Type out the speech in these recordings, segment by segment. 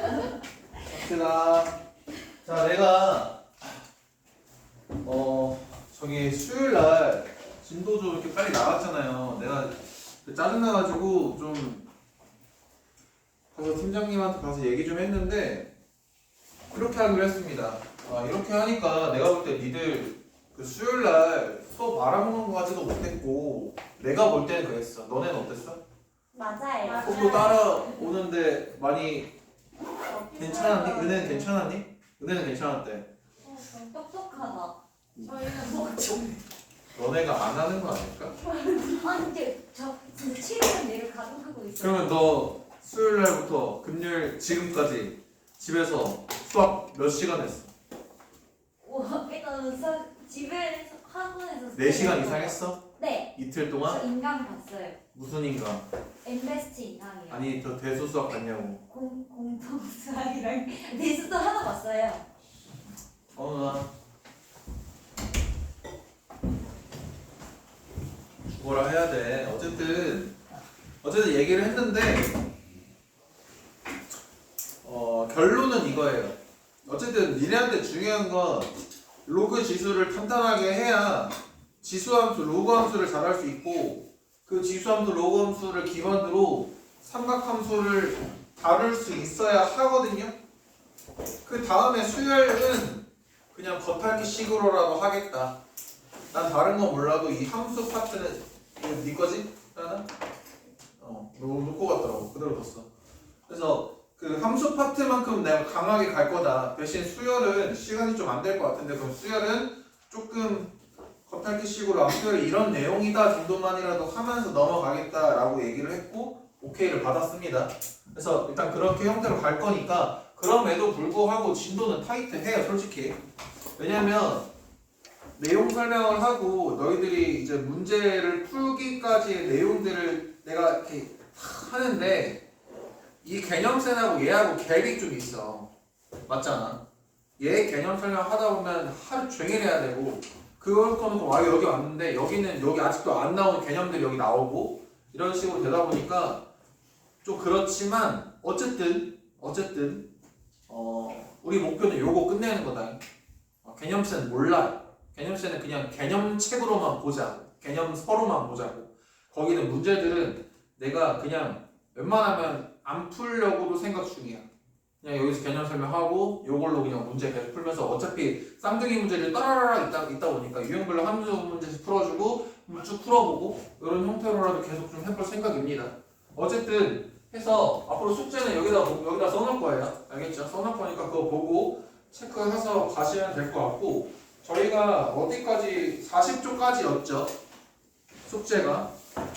갑시다. 자, 내가 저기 수요일 날 진도조 이렇게 빨리 나갔잖아요. 내가 짜증나가지고 좀 가서 팀장님한테 가서 얘기 좀 했는데 그렇게 하기로 했습니다. 이렇게 하니까 내가 볼 때 니들 그 수요일 날 수업 알아보는 거 같지도 못했고 내가 볼 때는 그랬어. 너네는 어땠어? 맞아요. 수업도 따라오는데 많이 괜찮았니? 은혜는 괜찮았니? 은혜는 괜찮았대. 똑똑하다. 저희는 뭐 너네가 안 하는 거 아닐까? 아 근데 저 진짜 7년 내를 가동하고 있어요. 그러면 너 수요일 날부터 금요일 지금까지 집에서 수학 몇 시간 했어? 일단 집에서 학원에서 4시간 이상 했어? 네. 이틀 저 동안? 인강 봤어요. 무슨 인강? 엠베스트 인강이요. 아니 저 대수 수학 봤냐고. 공통 수학이랑 대수도 하나 봤어요. 나 뭐라 해야 돼. 어쨌든 얘기를 했는데 결론은 이거예요. 어쨌든 니네한테 중요한 건 로그 지수를 탄탄하게 해야 지수함수, 로그 함수를 잘할 수 있고 그 지수함수, 로그 함수를 기반으로 삼각함수를 다룰 수 있어야 하거든요. 그 다음에 수열은 그냥 겉핥기 식으로라도 하겠다. 난 다른 건 몰라도 이 함수 파트는 이거 네 거지? 하나? 놓고 갔더라고. 그대로 뒀어. 그래서 그 함수 파트만큼 내가 강하게 갈 거다. 대신 수열은 시간이 좀 안 될 것 같은데 그럼 수열은 조금 겉핥기 식으로 수열 이런 내용이다 정도만이라도 하면서 넘어가겠다라고 얘기를 했고 오케이를 받았습니다. 그래서 일단 그렇게 형태로 갈 거니까 그럼에도 불구하고 진도는 타이트해요, 솔직히. 왜냐면 내용 설명을 하고 너희들이 이제 문제를 풀기까지의 내용들을 내가 이렇게 하는데 이 개념센하고 얘하고 갭이 좀 있어. 맞잖아. 얘 개념 설명하다 보면 하루 종일 해야 되고 그걸 꺼놓고 여기 왔는데 여기는 여기 아직도 안 나온 개념들이 여기 나오고 이런 식으로 되다 보니까 좀 그렇지만 어쨌든 우리 목표는 요거 끝내는 거다. 개념센 몰라요. 개념센은 그냥 개념책으로만 보자. 개념서로만 보자고. 거기는 문제들은 내가 그냥 웬만하면 안 풀려고도 생각 중이야. 그냥 여기서 개념 설명하고 요걸로 그냥 문제 계속 풀면서 어차피 쌍둥이 문제를 따라라라 있다 보니까 유형별로 함수 문제씩 풀어주고 쭉 풀어보고 이런 형태로라도 계속 좀 해볼 생각입니다. 어쨌든 해서 앞으로 숙제는 여기다 써놓을 거예요. 알겠죠? 써놓을 거니까 그거 보고 체크해서 가시면 될 것 같고 저희가 어디까지 40조까지였죠. 숙제가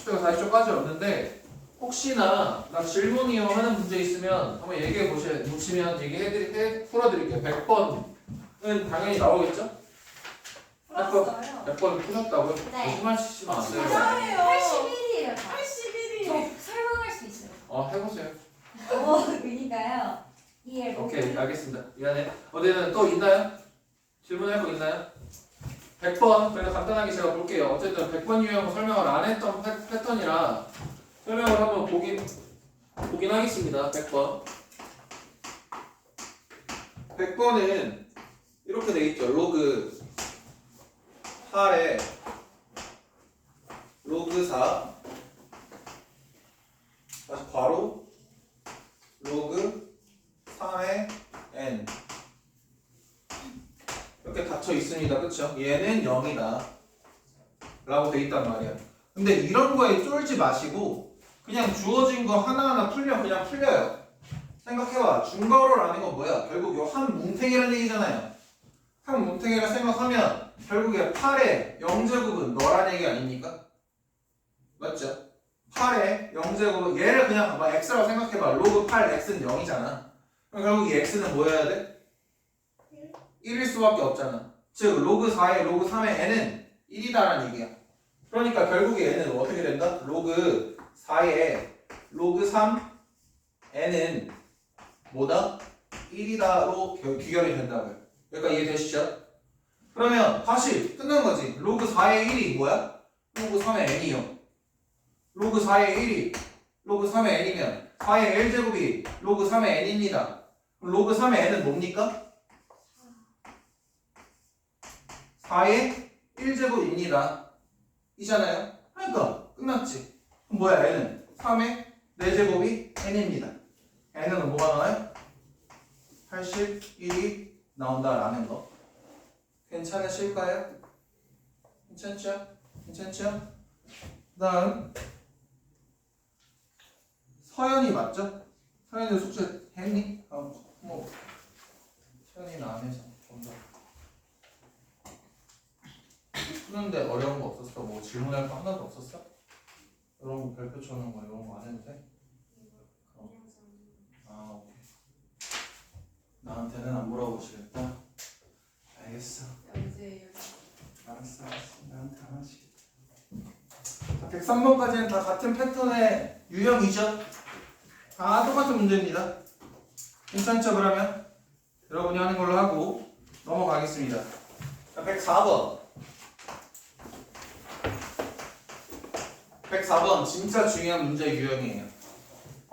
40조까지였는데 혹시나 나 질문이요 하는 문제 있으면 한번 얘기해 보시면 풀어드릴게요. 100번은 당연히 나오겠죠? 풀었어요. 100번 푸셨다고요? 네. 거짓말 치시면 안 돼요. 진짜예요. 81이에요. 81이. 저 설명할 수 있어요. 해보세요. 그러니까요. 이해 오케이, 알겠습니다. 미안해. 어디는 또 있나요? 질문할 거 있나요? 100번, 그래서 간단하게 제가 볼게요. 어쨌든 100번 유형 설명을 안 했던 패턴이라 설명을 한번 보긴 하겠습니다. 100번. 100번은 이렇게 돼 있죠. 로그 8에 로그 4 다시 괄호 로그 3의 n 이렇게 닫혀 있습니다. 그쵸? 얘는 0이다 라고 돼 있단 말이야. 근데 이런 거에 쫄지 마시고 그냥 주어진 거 하나하나 풀면 그냥 풀려요. 생각해봐. 중괄호라는 건 뭐야? 결국 요 한 뭉탱이라는 얘기잖아요. 한 뭉탱이라 생각하면 결국에 8의 0제곱은 너란 얘기 아닙니까? 맞죠? 8의 0제곱은 얘를 그냥 봐봐. x라고 생각해봐. 로그 8 x는 0이잖아. 그럼 결국 이 x는 뭐여야 돼? 1일 수밖에 없잖아. 즉 로그 4의 로그 3의 n은 1이다라는 얘기야. 그러니까 결국에 n은 어떻게 된다? 로그 4의 로그 3 n은 뭐다? 1이다로 귀결이 된다고요. 여기까지 이해되시죠? 그러면 다시 끝난 거지. 로그 4의 1이 뭐야? 로그 3의 n이요. 로그 4의 1이 로그 3의 n이면 4의 1제곱이 로그 3의 n입니다. 그럼 로그 3의 n은 뭡니까? 4의 1제곱입니다. 이잖아요. 그러니까 끝났지. 그럼 뭐야 n은? 3의 4제곱이 n입니다. n은 뭐가 나와요? 81이 나온다라는 거. 괜찮으실까요? 괜찮죠? 괜찮죠? 그 다음 서연이 맞죠? 서연이 숙제 했니? 뭐 서연이는 안 해서 먼저 푸는데 어려운 거 없었어? 뭐 질문할 거 하나도 없었어? 이런 거 별표 쳐놓은 거 이런 거 안 해도 돼? 아 오케이. 나한테는 안 물어보시겠다? 알겠어. 알았어. 나한테 안 하시겠다. 103번까지는 다 같은 패턴의 유형이죠? 다 똑같은 문제입니다. 괜찮죠 그러면? 여러분이 하는 걸로 하고 넘어가겠습니다. 104번 104번 진짜 중요한 문제 유형이에요.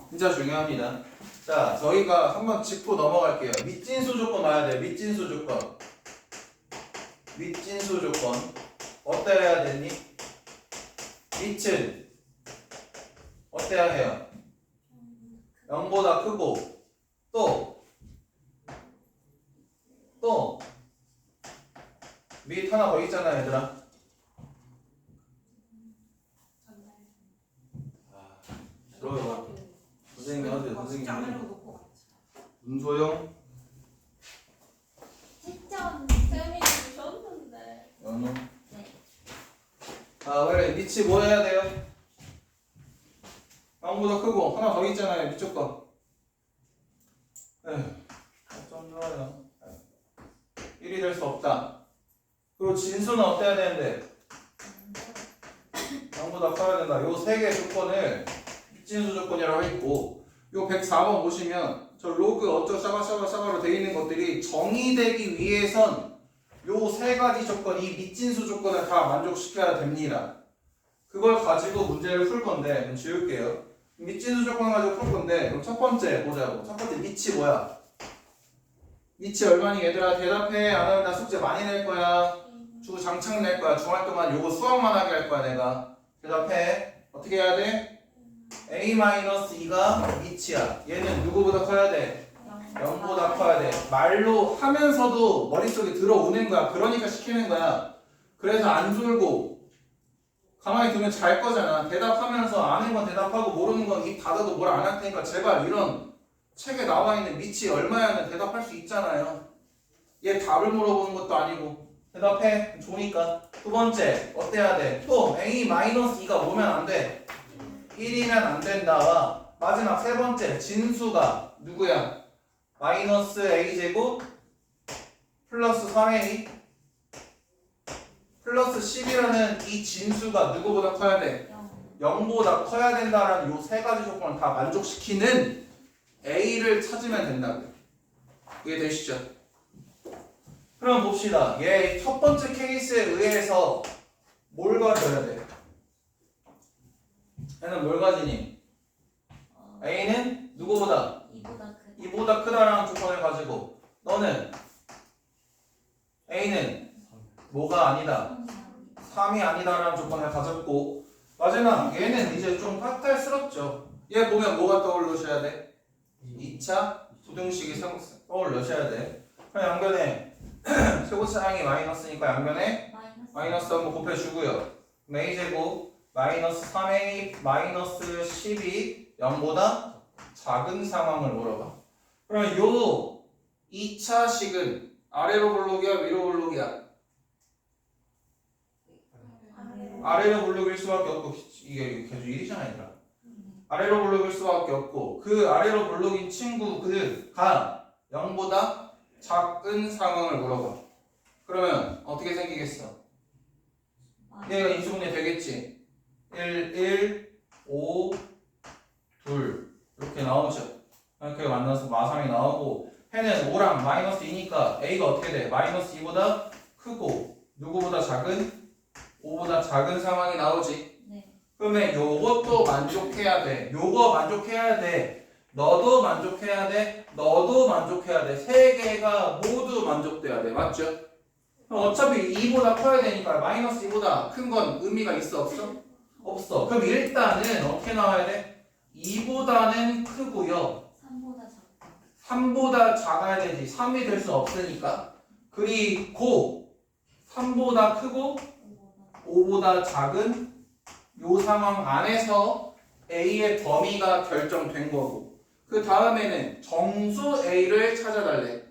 진짜 중요합니다. 자 저희가 한번 짚고 넘어갈게요. 밑진수 조건 와야 돼요. 밑진수 조건. 밑진수 조건 어때야 되니? 밑은 어때야 해요? 0보다 크고 또 밑 하나 더 있잖아 얘들아. 싫어요. 선생님이 하세요. 선생님이. 문소영 채점 쌤이 주셨는데. 연우. 네. 아 그래 밑이 뭐 해야 돼요? 0보다 크고 하나 더 있잖아요 밑쪽 거. 어쩜 좋아요. 1이 될 수 없다. 그리고 진수는 어때야 되는데? 0보다 커야 된다. 요 세 개 조건을 밑진수 조건이라고 했고 요 104번 보시면 저 로그 어쩌 샤바샤바샤바로 되어 있는 것들이 정의되기 위해선 요 세 가지 조건, 이 밑진수 조건을 다 만족시켜야 됩니다. 그걸 가지고 문제를 풀 건데 좀 지울게요. 밑진수 조건 가지고 풀 건데 그럼 첫 번째 보자고. 첫 번째 밑이 뭐야? 밑이 얼마니 얘들아? 대답해. 안 하면 나 숙제 많이 낼 거야. 주 장창 낼 거야. 주말 동안 요거 수학만 하게 할 거야 내가. 대답해. 어떻게 해야 돼? a-2가 밑이야. 얘는 누구보다 커야 돼? 0보다 커야 돼. 말로 하면서도 머릿속에 들어오는 거야. 그러니까 시키는 거야. 그래서 안 졸고 가만히 두면 잘 거잖아. 대답하면서 아는 건 대답하고 모르는 건 입 닫아도 뭘 안 할 테니까 제발 이런 책에 나와 있는 밑이 얼마야는 대답할 수 있잖아요. 얘 답을 물어보는 것도 아니고. 대답해. 좋으니까. 두 번째 어때야 돼? 또 a-2가 오면 안 돼. 1이면 안 된다와 마지막 세 번째 진수가 누구야? 마이너스 a제곱 플러스 3a 플러스 10이라는 이 진수가 누구보다 커야 돼? 0보다 커야 된다라는 요 세 가지 조건을 다 만족시키는 a를 찾으면 된다고요. 이해되시죠? 그럼 봅시다. 얘 첫 번째 케이스에 의해서 뭘 가져야 돼? 얘는 뭘 가지니? a는 누구보다? 2보다 크다라는 조건을 가지고 너는 a는 뭐가 아니다? 3이 아니다라는 조건을 가졌고 마지막 얘는 이제 좀 까탈스럽죠. 얘 보면 뭐가 떠오르셔야 돼? 2차 부등식이 떠오르셔야 돼. 그럼 양변에 최고차량이 마이너스니까 양변에 마이너스 한번 곱해주고요. a제곱 마이너스 3a 마이너스 10이 0보다 작은 상황을 물어봐. 그럼 요 2차식은 아래로 볼록이야 위로 볼록이야? 아래로 볼록일 수밖에 없고 이게 계속 1이잖아 얘들아. 아래로 볼록일 수밖에 없고 그 아래로 볼록인 친구가 0보다 작은 상황을 물어봐. 그러면 어떻게 생기겠어? 얘가 인수분해 되겠지? 1, 1, 5, 2 이렇게 나오죠. 이렇게 만나서 마삼이 나오고 해는 5랑 마이너스 2니까 a가 어떻게 돼? 마이너스 2보다 크고 누구보다 작은? 5보다 작은 상황이 나오지. 네. 그러면 요것도 만족해야 돼. 요거 만족해야 돼. 너도 만족해야 돼. 너도 만족해야 돼. 세 개가 모두 만족돼야 돼. 맞죠? 그럼 어차피 2보다 커야 되니까 마이너스 2보다 큰 건 의미가 있어 없어? 없어. 그럼 일단은 어떻게 나와야 돼? 2보다는 크고요. 3보다 작다. 3보다 작아야 되지. 3이 될 수 없으니까. 그리고 3보다 크고 5보다 작은 요 상황 안에서 A의 범위가 결정된 거고 그 다음에는 정수 A를 찾아달래.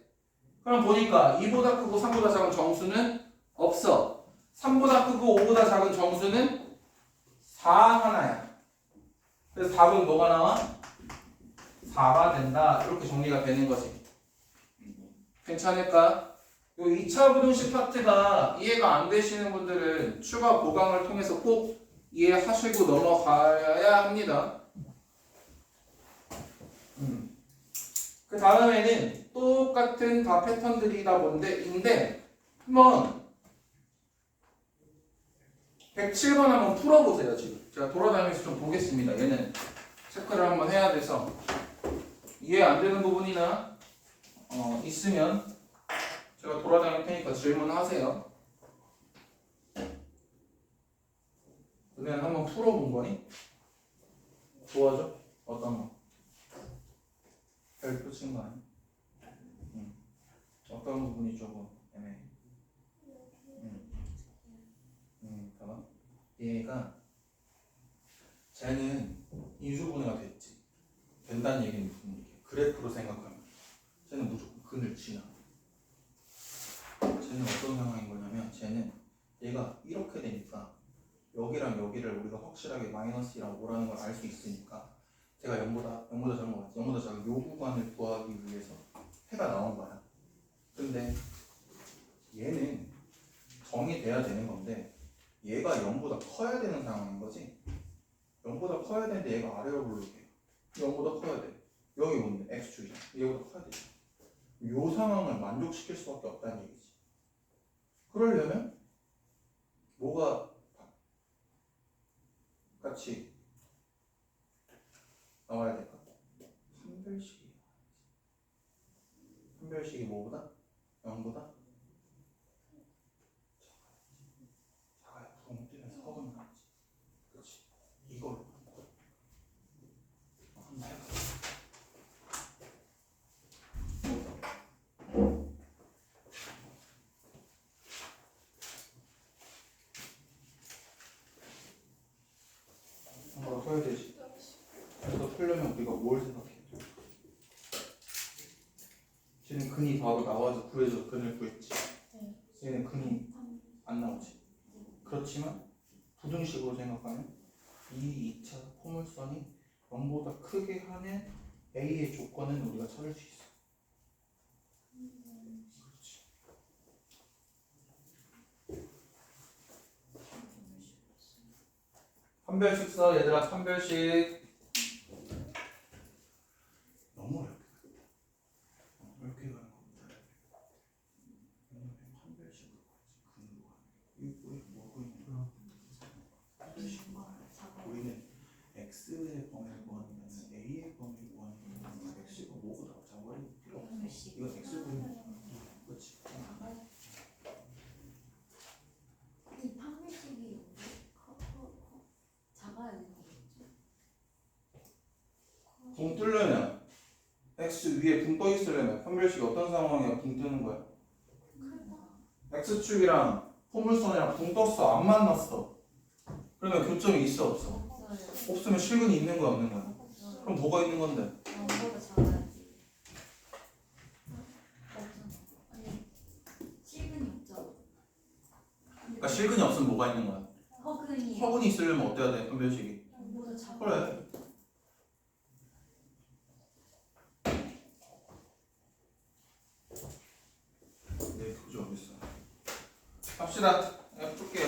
그럼 보니까 2보다 크고 3보다 작은 정수는 없어. 3보다 크고 5보다 작은 정수는 4 하나야. 그래서 답은 뭐가 나와? 4가 된다. 이렇게 정리가 되는 거지. 괜찮을까? 요 2차 부등식 파트가 이해가 안 되시는 분들은 추가 보강을 통해서 꼭 이해하시고 넘어가야 합니다. 그 다음에는 똑같은 다 패턴들이다 인데 한번 107번 한번 풀어보세요. 지금 제가 돌아다니면서 좀 보겠습니다. 얘는 체크를 한번 해야 돼서 이해 안 되는 부분이나 있으면 제가 돌아다닐 테니까 질문하세요. 은혜는 한번 풀어본 거니? 도와줘? 어떤 거? 별 붙인 거 아니야? 어떤 부분이 조금 애매해? 봐봐. 얘가 쟤는 인수분해가 됐지. 된다는 얘기는 무슨 얘기야? 그래프로 생각하면 쟤는 무조건 근을 지나. 쟤는 어떤 상황인 거냐면 쟤는 얘가 이렇게 되니까 여기랑 여기를 우리가 확실하게 마이너스 2랑 5라는 걸 알 수 있으니까 제가 0보다 작은 거 같지? 0보다 작은 요 구간을 구하기 위해서 해가 나온 거야. 근데 얘는 정이 돼야 되는 건데 얘가 0보다 커야 되는 상황인 거지. 0보다 커야 되는데 얘가 아래로 부를게. 0보다 커야 돼. 여기 뭔데? x축이잖아. 얘보다 커야 돼. 요 상황을 만족시킬 수밖에 없다는 얘기지. 그러려면 뭐가 같이 나와야 될까? 판별식이 뭐보다? 0보다? 작아야 부동 뜨면 서금 나지. 그렇지. 이걸로 한번 해봐. 한번 써야 되지. 그래서 풀려면 우리가 뭘 생각해? 쟤는 근이 바로 나와서 구해서 근을 구했지. 얘는 근이 안 나오지. 그렇지만 부등식으로 생각하면 이 2차 포물선이 0보다 크게 하는 A의 조건은 우리가 찾을 수 있어. 그렇지. 판별식 써 얘들아. 판별식 너무 어렵게 가는 겁니다. 판별식으로 가야지. 근으로 가는 게 뭐고 있는 거야? 판별식 우리는 x의 범위를 구하는 게 a의 범위를 구하는 거야. x가 뭐보다 작아야 필요 없어. 이건 x의 범위. 그렇지. 이 판매식이 작아야 되는 거겠죠? 붕 뜨려면 x 위에 붕 떠 있으려면 판별식이 어떤 상황이야? 붕 뜨는 거야. x축이랑 포물선이랑 붕 떴어. 안 만났어. 그러면 교점이 있어 없어? 없어요. 없으면 실근이 있는 거야 없는 거야? 없어요. 그럼 뭐가 있는 건데? 0보다 작아야지. 없잖아. 아니, 실근이 없잖아. 그러니까 실근이 없으면 뭐가 있는 거야? 허근이 허근이 있으려면 어때야 돼? 판별식이? 0보다 작아. 그래. 네, 그죠 어딨어? 합시다. 내가 풀게요.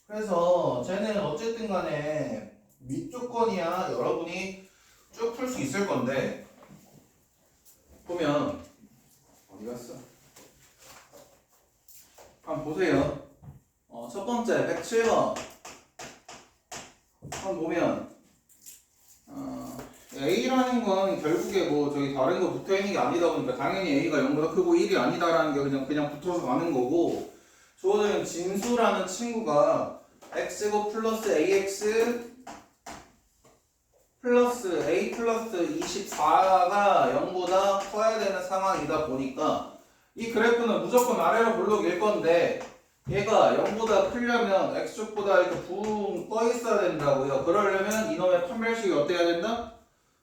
그래서 쟤는 어쨌든 간에 밑조건이야 여러분이 쭉 풀 수 있을 건데 보면 어디 갔어? 한번 보세요. 첫 번째 107번 한번 보면 A라는 건 결국에 뭐 저기 다른 거 붙어 있는 게 아니다 보니까 당연히 A가 0보다 크고 1이 아니다라는 게 그냥 붙어서 가는 거고, 주어진 진수라는 친구가 x고 플러스 ax 플러스 a 플러스 24가 0보다 커야 되는 상황이다 보니까 이 그래프는 무조건 아래로 볼록일 건데, 얘가 0보다 크려면 x축보다 이렇게 붕 떠 있어야 된다고요. 그러려면 이놈의 판별식이 어때야 된다?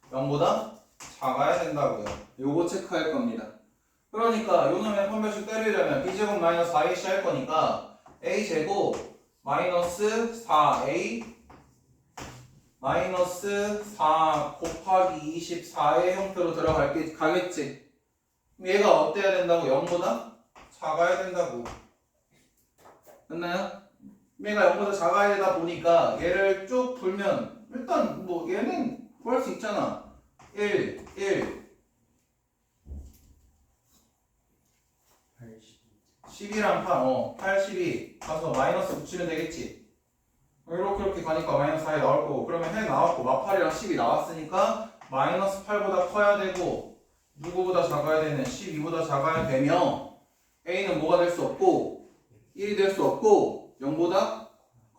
0보다 작아야 된다고요. 요거 체크할 겁니다. 그러니까 요놈의 판별식 때리려면 b제곱 마이너스 4ac 할 거니까 a제곱 마이너스 4a 마이너스 4 곱하기 24의 형태로 가겠지. 그럼 얘가 어때야 된다고? 0보다 작아야 된다고. 됐나요? 얘가 0보다 작아야 되다 보니까 얘를 쭉 풀면 일단 뭐 얘는 구할 수 있잖아. 1, 12랑 8, 82 가서 마이너스 붙이면 되겠지. 이렇게 가니까 마이너스 4이 나올 거고, 그러면 해 나왔고 마팔이랑 10이 나왔으니까 마이너스 8보다 커야 되고 누구보다 작아야 되는 12보다 작아야 되며 A는 뭐가 될 수 없고 1이 될 수 없고 0보다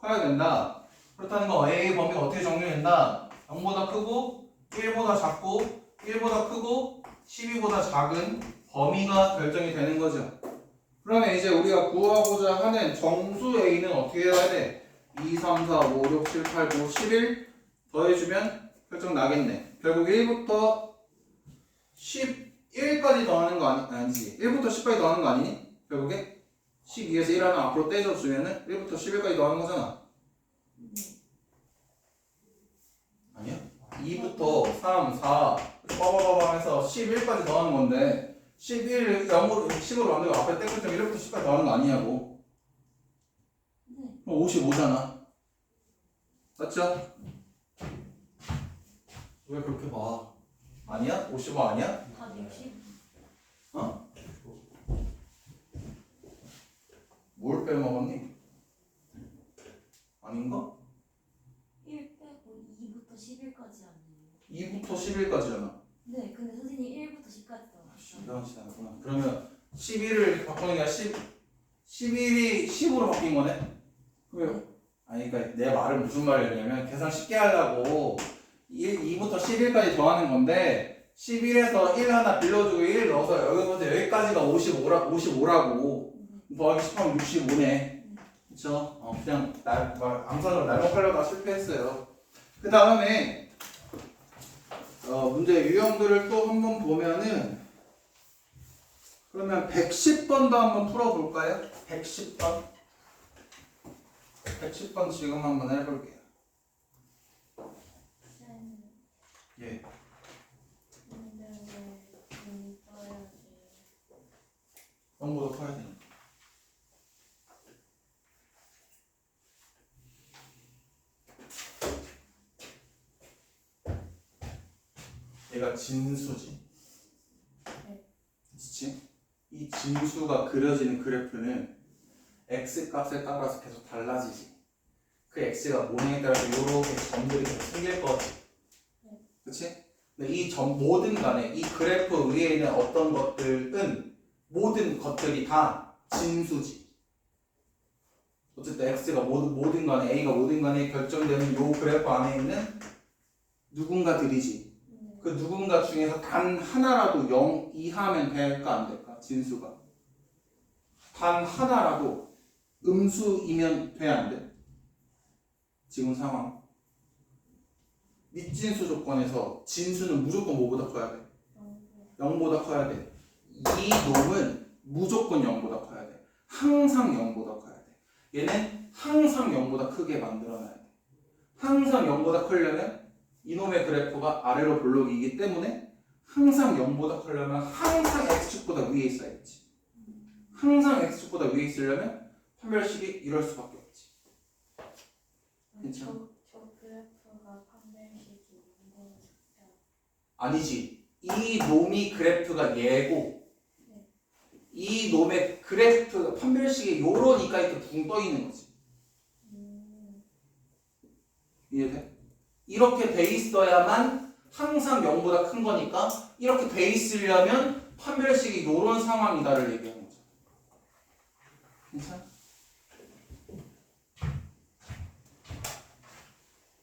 커야 된다. 그렇다는 거 A의 범위가 어떻게 정리된다? 0보다 크고 1보다 작고 1보다 크고 12보다 작은 범위가 결정이 되는 거죠. 그러면 이제 우리가 구하고자 하는 정수 A는 어떻게 해야 돼? 2, 3, 4, 5, 6, 7, 8, 9, 11 더해주면 결정 나겠네. 결국 1부터 11까지 더하는 거 아니지? 1부터 10까지 더하는 거 아니니? 결국에 12에서 1 하나 앞으로 떼줘주면은 1부터 11까지 더하는 거잖아. 아니야? 2부터 3, 4 빠바바바 해서 11까지 더하는 건데 11, 0으로 10으로 만들고 앞에 떼고 좀 1부터 10까지 더하는 거 아니냐고. 55잖아. 맞죠? 왜 그렇게 봐? 아니야? 55 아니야? 다 60? 어? 뭘 빼먹었니? 아닌가? 1 빼고 2부터 10일까지 아니에요? 2부터 11까지잖아. 네, 근데 선생님 1부터 10까지 나왔어요. 이런 식이 나구나. 그러면 11을 바꾸는 게 11이 10으로 바뀐 거네? 그러면 아니 그러니까 내 말은 무슨 말이냐면 계산 쉽게 하려고 2부터 11까지 더하는 건데 11에서 1 하나 빌려주고 1 넣어서 여기부터 여기까지가 55라고 더하기 10하면 65네. 그쵸? 그냥 암산으로 날먹하려다가 실패했어요. 그 다음에 문제 유형들을 또 한번 보면은, 그러면 110번도 한번 풀어볼까요? 110번 지금 한번 해볼게요. 예. 너무 더 커야 되니까. 얘가 진수지. 그치? 이 진수가 그려지는 그래프는 x 값에 따라서 계속 달라지지. 그 x가 뭐냐에 따라서 이렇게 점들이 계속 생길 거지. 그치? 근데 이 모든 간에 이 그래프 위에 있는 어떤 것들은 모든 것들이 다 진수지. 어쨌든 x가 모든 간에 a가 모든 간에 결정되는 요 그래프 안에 있는 누군가들이지. 그 누군가 중에서 단 하나라도 0 이하면 될까 안 될까? 진수가 단 하나라도 음수이면 돼 안 돼? 지금 상황 밑진수 조건에서 진수는 무조건 뭐보다 커야 돼? 0보다 커야 돼. 이 놈은 무조건 0보다 커야 돼. 항상 0보다 커야 돼. 얘는 항상 0보다 크게 만들어놔야 돼. 항상 0보다 크려면 이놈의 그래프가 아래로 볼록이기 때문에 항상 0보다 크려면 항상 x축보다 위에 있어야겠지. 항상 x축보다 위에 있으려면 판별식이 이럴 수밖에 없지. 괜찮아? 저 그래프가 판별식이 있는 아니지. 이 놈이 그래프가 얘고 이 놈의 그래프 판별식이 요러니까 이렇게 붕 떠 있는 거지. 이해돼? 이렇게 돼 있어야만 항상 0보다 큰 거니까 이렇게 돼 있으려면 판별식이 요런 상황이다를 얘기하는 거죠. 괜찮아?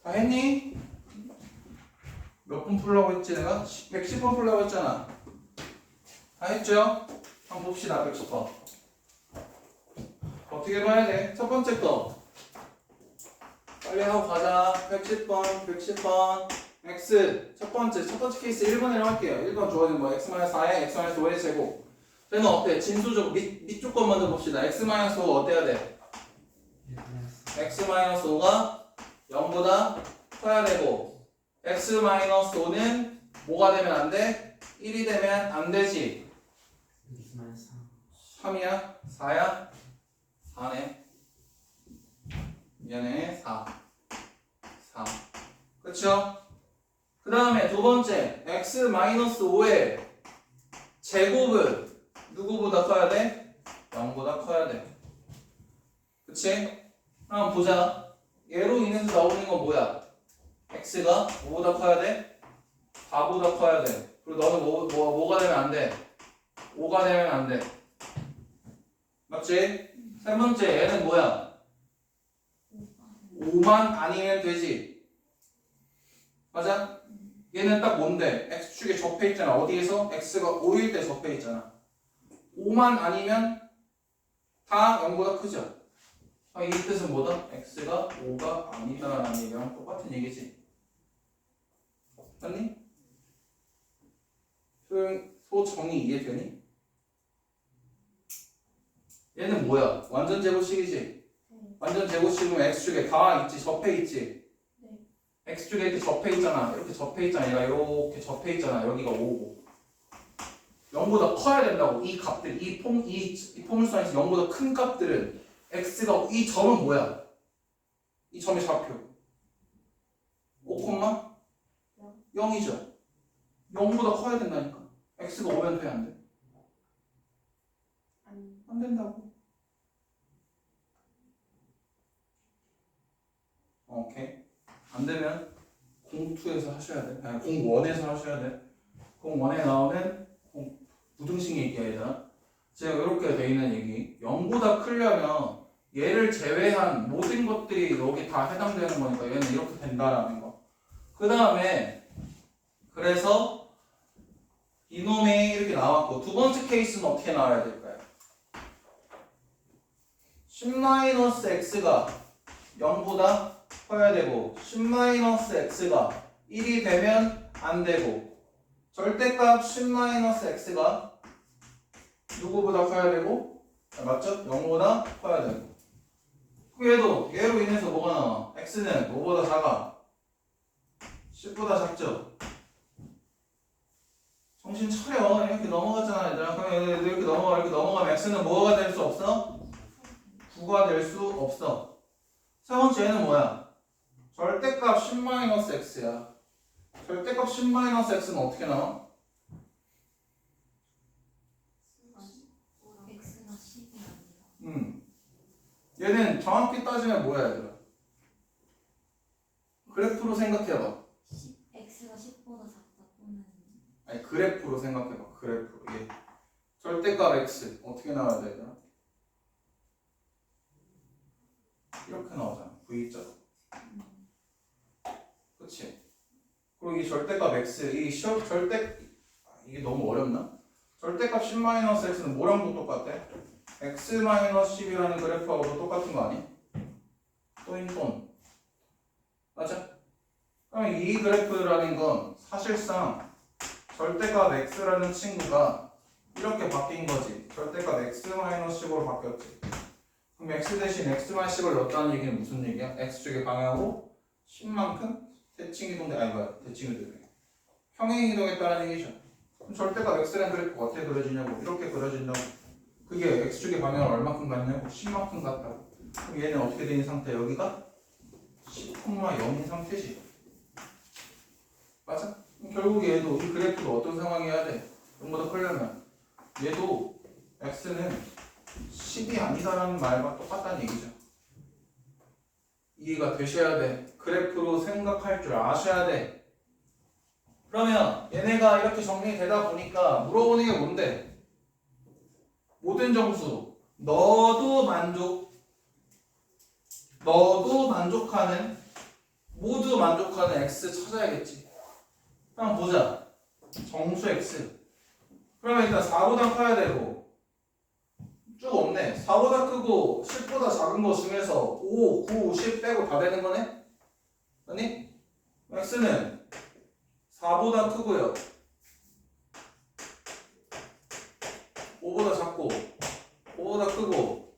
다 했니? 몇 번 풀라고 했지 내가? 110번 풀라고 했잖아. 다 했죠? 한번 봅시다. 110번 어떻게 봐야 돼? 첫 번째 거 빨리 하고 가자. 110번 x 첫 번째 케이스 1번이라고 할게요. 1번 주어진 뭐 x-4에 x-5의 제곱. 얘는 어때? 진수적 밑쪽 것 먼저 봅시다. x-5 어때야 돼? x-5가 0보다 커야 되고 x-5는 뭐가 되면 안 돼? 1이 되면 안 되지. 3이야? 4야? 4네. 미안해. 4. 그쵸? 그 다음에 두 번째 x-5의 제곱은 누구보다 커야 돼? 0보다 커야 돼. 그치? 그럼 보자. 얘로 인해서 나오는 건 뭐야? x가 뭐보다 커야 돼? 4보다 커야 돼. 그리고 너는 뭐가 되면 안 돼? 5가 되면 안 돼. 맞지? 세 번째 얘는 뭐야? 5만 아니면 되지. 맞아? 얘는 딱 뭔데? x축에 접해 있잖아. 어디에서? x가 5일 때 접해 있잖아. 5만 아니면 다 0보다 크죠? 이 뜻은 뭐다? x가 5가 아니다라는 얘기랑 똑같은 얘기지. 맞니? 소정이 이해되니? 얘는 뭐야? 완전 제곱식이지? 완전 제곱식이면 x축에 다 있지? 접해 있지? x축에 이렇게 접해 있잖아. 이렇게 접해 있잖아. 얘가 이렇게 접해 있잖아. 여기가 5고 0보다 커야 된다고. 이 값들, 이 포물선에서 0보다 큰 값들은 x가 이 점은 뭐야? 이 점의 좌표 5,0이죠. 0보다 커야 된다니까. x가 5면 돼? 안 돼? 안 된다고. 오케이. 안 되면 02에서 하셔야 돼. 아니 01에서 하셔야 돼. 01에 나오면 부등식 얘기야. 제가 이렇게 돼 있는 얘기. 0보다 크려면 얘를 제외한 모든 것들이 여기 다 해당되는 거니까 얘는 이렇게 된다라는 거. 그 다음에 그래서 이놈이 이렇게 나왔고 두 번째 케이스는 어떻게 나와야 될까요? 10-x가 0보다 커야 되고 10-x가 1이 되면 안 되고 절대값 10-x가 누구보다 커야 되고 맞죠? 0보다 커야 되고 얘로 인해서 뭐가 나와? x는 뭐보다 작아? 10보다 작죠? 정신 차려. 이렇게 넘어갔잖아 얘들아. 그럼 이렇게 넘어가면 x는 뭐가 될 수 없어? 9가 될 수 없어. 세 번째 얘는 뭐야? 절대값 10-x야. 절대값 10-x는 어떻게 나와? x가 10이 아니라 얘는 정확히 따지면 뭐야 얘들아? 그래프로 생각해봐. x가 10보다 작다 또는 아니 그래프로 생각해봐. 그래프로. 이게 절대값 x 어떻게 나와야 돼 얘들아? 이렇게 나오잖아. V자로. 그치? 그리고 이 절대값 x 이게 너무 어렵나? 절대값 10-x는 뭐랑도 똑같아? x-10이라는 그래프하고도 똑같은 거 아니? 또인 맞아? 그럼 이 그래프라는 건 사실상 절대값 x라는 친구가 이렇게 바뀐 거지. 절대값 x-10으로 바뀌었지. 그럼 x 대신 x-10을 넣었다는 얘기는 무슨 얘기야? x축의 방향으로 10만큼 대칭이동돼. 아니 뭐야 대칭이동돼. 평행이동했다는 얘기죠. 그럼 절대값 x라는 그래프가 어떻게 그려지냐고. 이렇게 그려진다고. 그게 x축의 방향을 얼마큼 갖냐고. 10만큼 같다고. 그럼 얘는 어떻게 된 상태? 여기가 10,0인 상태지. 맞아? 그럼 결국 얘도 이 그래프도 어떤 상황이어야 돼? 0보다 크려면 얘도 x는 10이 아니다라는 말과 똑같다는 얘기죠. 이해가 되셔야 돼. 그래프로 생각할 줄 아셔야 돼. 그러면 얘네가 이렇게 정리되다 보니까 물어보는 게 뭔데? 모든 정수 너도 만족하는 모두 만족하는 x 찾아야겠지. 한번 보자. 정수 x. 그러면 일단 4보다 커야 되고 쭉 없네. 4보다 크고 10보다 작은 거 중에서 5, 9, 10 빼고 다 되는 거네? 아니? x는 4보다 크고요. 5보다 작고 5보다 크고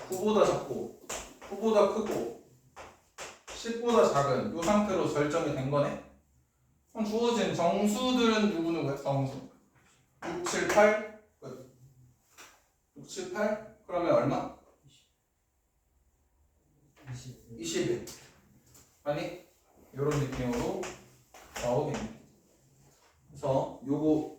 9보다 작고 9보다 크고 10보다 작은 이 상태로 설정이 된 거네? 그럼 주어진 정수들은 누구누구야? 정수 6, 7, 8 끝. 6, 7, 8 그러면 얼마? 21 아니? 이런 느낌으로 나오겠네. 그래서 요거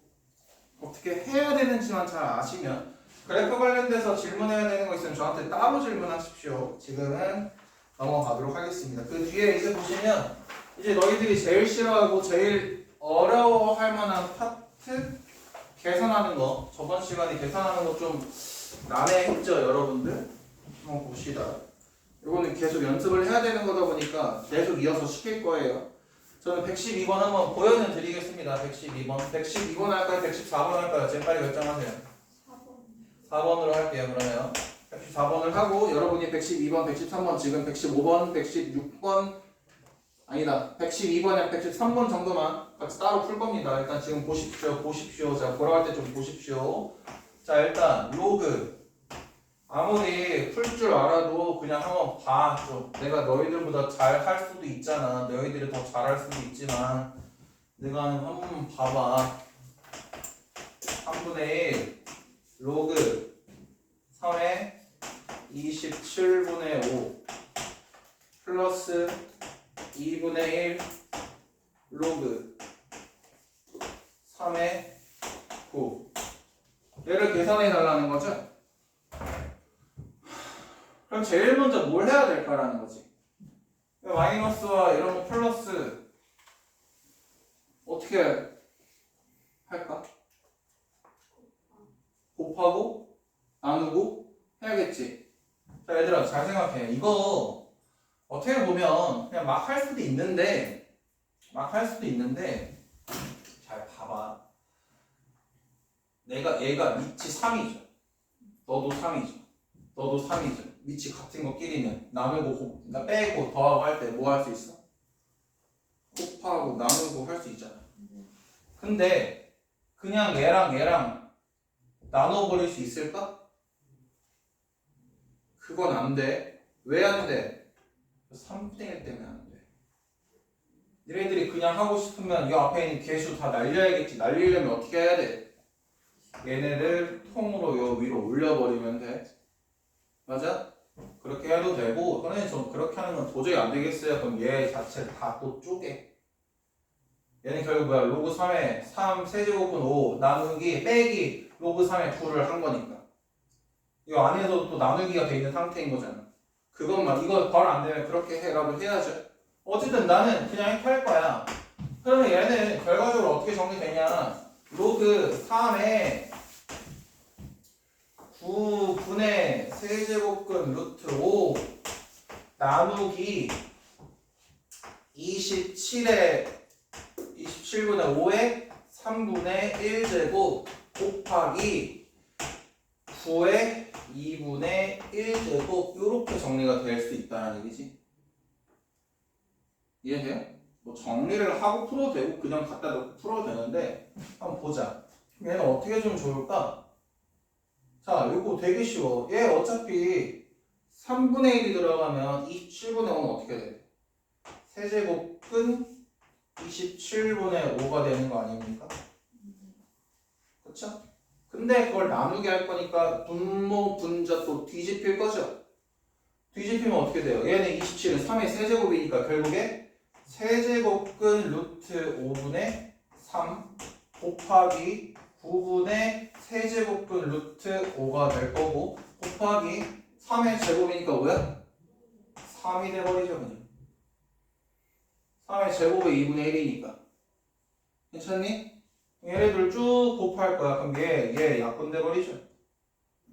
어떻게 해야 되는지만 잘 아시면 그래프 관련돼서 질문해야 되는 거 있으면 저한테 따로 질문하십시오. 지금은 넘어가도록 하겠습니다. 그 뒤에 이제 보시면 이제 너희들이 제일 싫어하고 제일 어려워할 만한 파트 계산하는 거. 저번 시간에 계산하는 거 좀 난해했죠, 여러분들? 한번 봅시다. 이거는 계속 연습을 해야 되는 거다 보니까 계속 이어서 시킬 거예요. 저는 112번 한번 보여는 드리겠습니다. 112번. 112번 할까요? 114번 할까요? 제일 빨리 결정하세요. 4번. 4번으로 할게요, 그러면. 114번을 하고 여러분이 112번, 113번, 지금 115번, 116번 아니다. 112번이랑 113번 정도만 같이 따로 풀 겁니다. 일단 지금 보십시오. 자, 돌아갈 때 좀 보십시오. 자, 일단 로그. 아무리 풀 줄 알아도 그냥 한번 봐. 좀 내가 너희들보다 잘 할 수도 있잖아. 너희들이 더 잘할 수도 있지만 내가 한번 봐봐. 3분의 1 로그 3의 27분의 5 플러스 2분의 1 로그 3의 9 얘를 계산해 달라는 거죠? 그럼 제일 먼저 뭘 해야 될까라는 거지. 마이너스와 이런 거 플러스 어떻게 할까? 곱하고 나누고 해야겠지. 자, 얘들아 잘 생각해. 이거 어떻게 보면 그냥 막 할 수도 있는데 잘 봐봐. 얘가 밑이 3이죠. 너도 3이죠. 너도 3이죠. 밑이 같은 것끼리는 나누고 빼고 더하고 할 때 뭐 할 수 있어? 곱하고 나누고 할 수 있잖아. 근데 그냥 얘랑 나눠버릴 수 있을까? 그건 안 돼. 왜 안 돼? 3분의 1 때문에 안 돼. 너희들이 그냥 하고 싶으면 이 앞에 있는 개수 다 날려야겠지. 날리려면 어떻게 해야 돼? 얘네를 통으로 요 위로 올려버리면 돼. 맞아? 그렇게 해도 되고, 선생님 좀 그렇게 하는 건 도저히 안 되겠어요. 그럼 얘 자체를 다 또 쪼개. 얘는 결국 뭐야? 로그 3에 3 세제곱은 5 나누기 빼기 로그 3에 9를 한 거니까. 이 안에서도 또 나누기가 돼 있는 상태인 거잖아. 그것만 이거 바로 안 되면 그렇게 해라고 해야죠. 어쨌든 나는 그냥 이렇게 할 거야. 그러면 얘는 결과적으로 어떻게 정리되냐? 로그 3에 9분의 세제곱근 루트 5 나누기 27분의 5의 3분의 1제곱 곱하기 9의 2분의 1제곱 이렇게 정리가 될 수 있다는 얘기지. 이해돼요? 뭐 정리를 하고 풀어도 되고 그냥 갖다 놓고 풀어도 되는데 한번 보자. 얘는 어떻게 좀 좋을까? 자, 이거 되게 쉬워. 얘 어차피 3분의 1이 들어가면 27분의 5는 어떻게 돼? 세제곱근 27분의 5가 되는 거 아닙니까? 그쵸? 근데 그걸 나누게 할 거니까 분모, 분자 또 뒤집힐 거죠? 뒤집히면 어떻게 돼요? 얘는 27은 3의 세제곱이니까 결국에 세제곱근 루트 5분의 3 곱하기 9분의 세제곱근 루트 5가 될 거고 곱하기 3의 제곱이니까 뭐야? 3이 돼버리죠 그냥. 3의 제곱의 2분의 1이니까. 괜찮니? 얘네들 쭉 곱할 거야. 그럼 얘 약분돼 버리죠.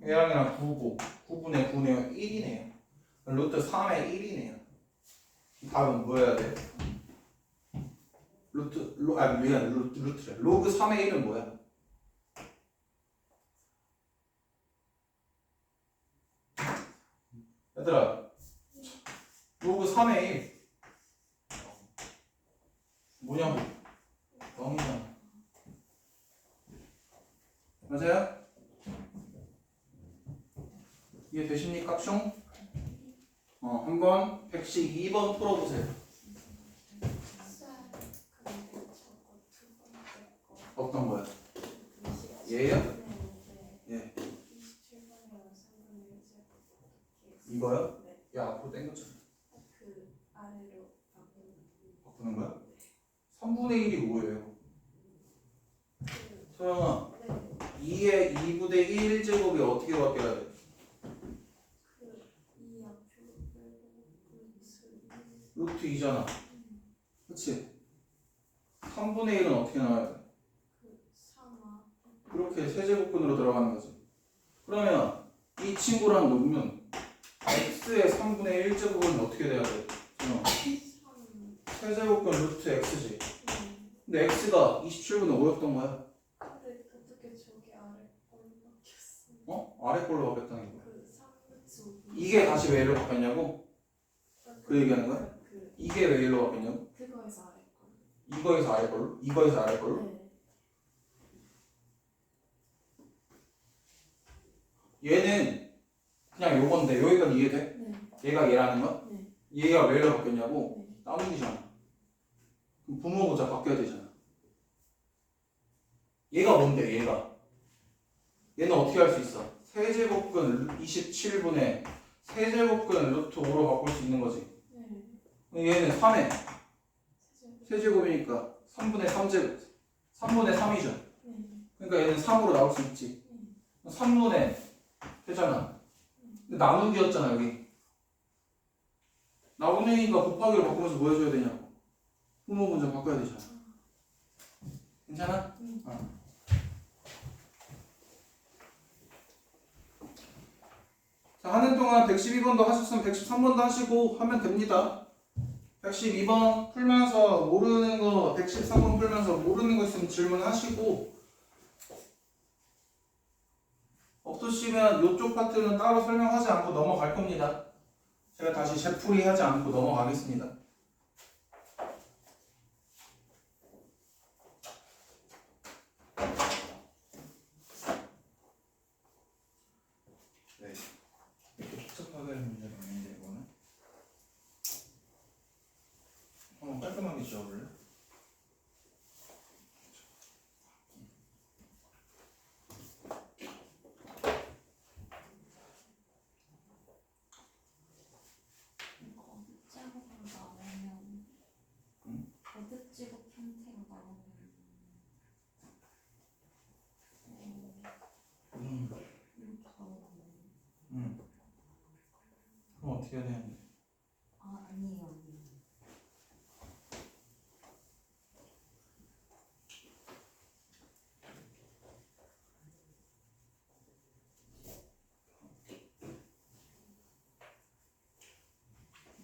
얘랑이랑 9분의 9네요. 1이네요. 루트 3의 1이네요. 답은 뭐 해야 돼? 루트래. 로그 3의 1은 뭐야? 얘들아, 로그 3의 1 뭐냐고? 0이잖아. 맞아요? 이해 되십니까? 슝? 한번 112번 풀어보세요. 어떤 거야? 얘요? 예. 이거요? 야, 앞으로 당겼잖아. 그 아래로 바꾸는 거야? 3분의 1이 뭐예요? 소영아, 2의 2분의 1 제곱이 어떻게 바뀌어야 돼? 루트 2잖아. 그치? 3분의 1은 어떻게 나와야 돼? 그렇게 세제곱근으로 들어가는 거지. 그러면 이 친구랑 놓으면 x의 3분의 1 제곱은 어떻게 돼야 돼? 세제곱근 루트 x지. 근데 x가 27분의 5였던 거야. 어떻게 저기 아래 걸로 바뀌었어? 아래 걸로 바뀌었다는 거야. 그 3루트 이게 다시 왜 1로 바뀌었냐고? 그 얘기하는 거야? 그 이게 왜 1로 바뀌었냐고? 그거에서 아래 걸로. 이거에서 아래 걸로? 이거에서 아래 걸로? 네. 얘는 그냥 요건데 여기가 이해돼? 네. 얘가 얘라는 거? 네. 얘가 왜 1로 바뀌었냐고? 네. 나누기잖아. 그럼 부모 보자 바뀌어야 되잖아. 얘가 뭔데 얘가? 얘는 어떻게 할 수 있어? 세제곱근 27분의 세제곱근 루트 5로 바꿀 수 있는 거지. 네. 얘는 3의 세제곱. 세제곱이니까 3분의 3제곱 3분의 3이죠. 네. 그러니까 얘는 3으로 나올 수 있지. 3분의 되잖아. 근데 나누기였잖아 여기. 나누기니까 곱하기로 바꾸면서 뭐 해줘야 되냐고. 부모 문제 바꿔야 되잖아. 괜찮아? 자, 하는 동안 112번도 하셨으면 113번도 하시고 하면 됩니다. 112번 풀면서 모르는 거, 113번 풀면서 모르는 거 있으면 질문하시고, 없으시면 이쪽 파트는 따로 설명하지 않고 넘어갈 겁니다. 제가 다시 재풀이 하지 않고 넘어가겠습니다. 네. 이렇게 복잡하게 할 문제가 아닌데 이거는 한번 깔끔하게 지워볼래? 거듭제곱으로 나오면 거듭제곱 형태로 나오면 이렇게 나오면 그럼 어떻게 해야 되는데?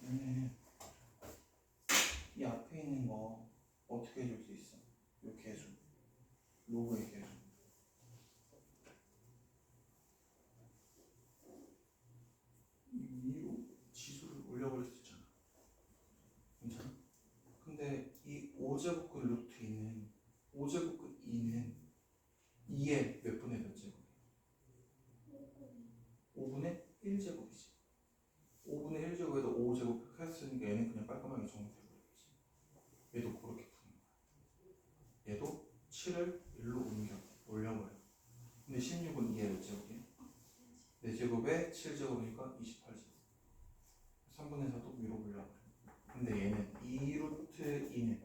아니에요. 이 앞에 있는 거 어떻게 해줄 수 있어? 이렇게 해줘. 로그 얘기해줘. 이 위로 지수를 올려버릴 수 있잖아. 괜찮아? 근데 이 5제곱근 루트 2는 5제곱근 2는 2의 몇 분의 몇 제곱이야? 5분의 1제곱이지. 5분의 1제곱에다 5제곱 했으니까 얘는 그냥 깔끔하게 정리되버리겠지. 얘도 그렇게 푸는 거야. 얘도 7을 1로 올려버려. 근데 16은 2의 몇 제곱이야? 4제곱에 7제곱이니까 28제곱. 3분의 4도 위로 올려버려. 근데 얘는 2루트 2는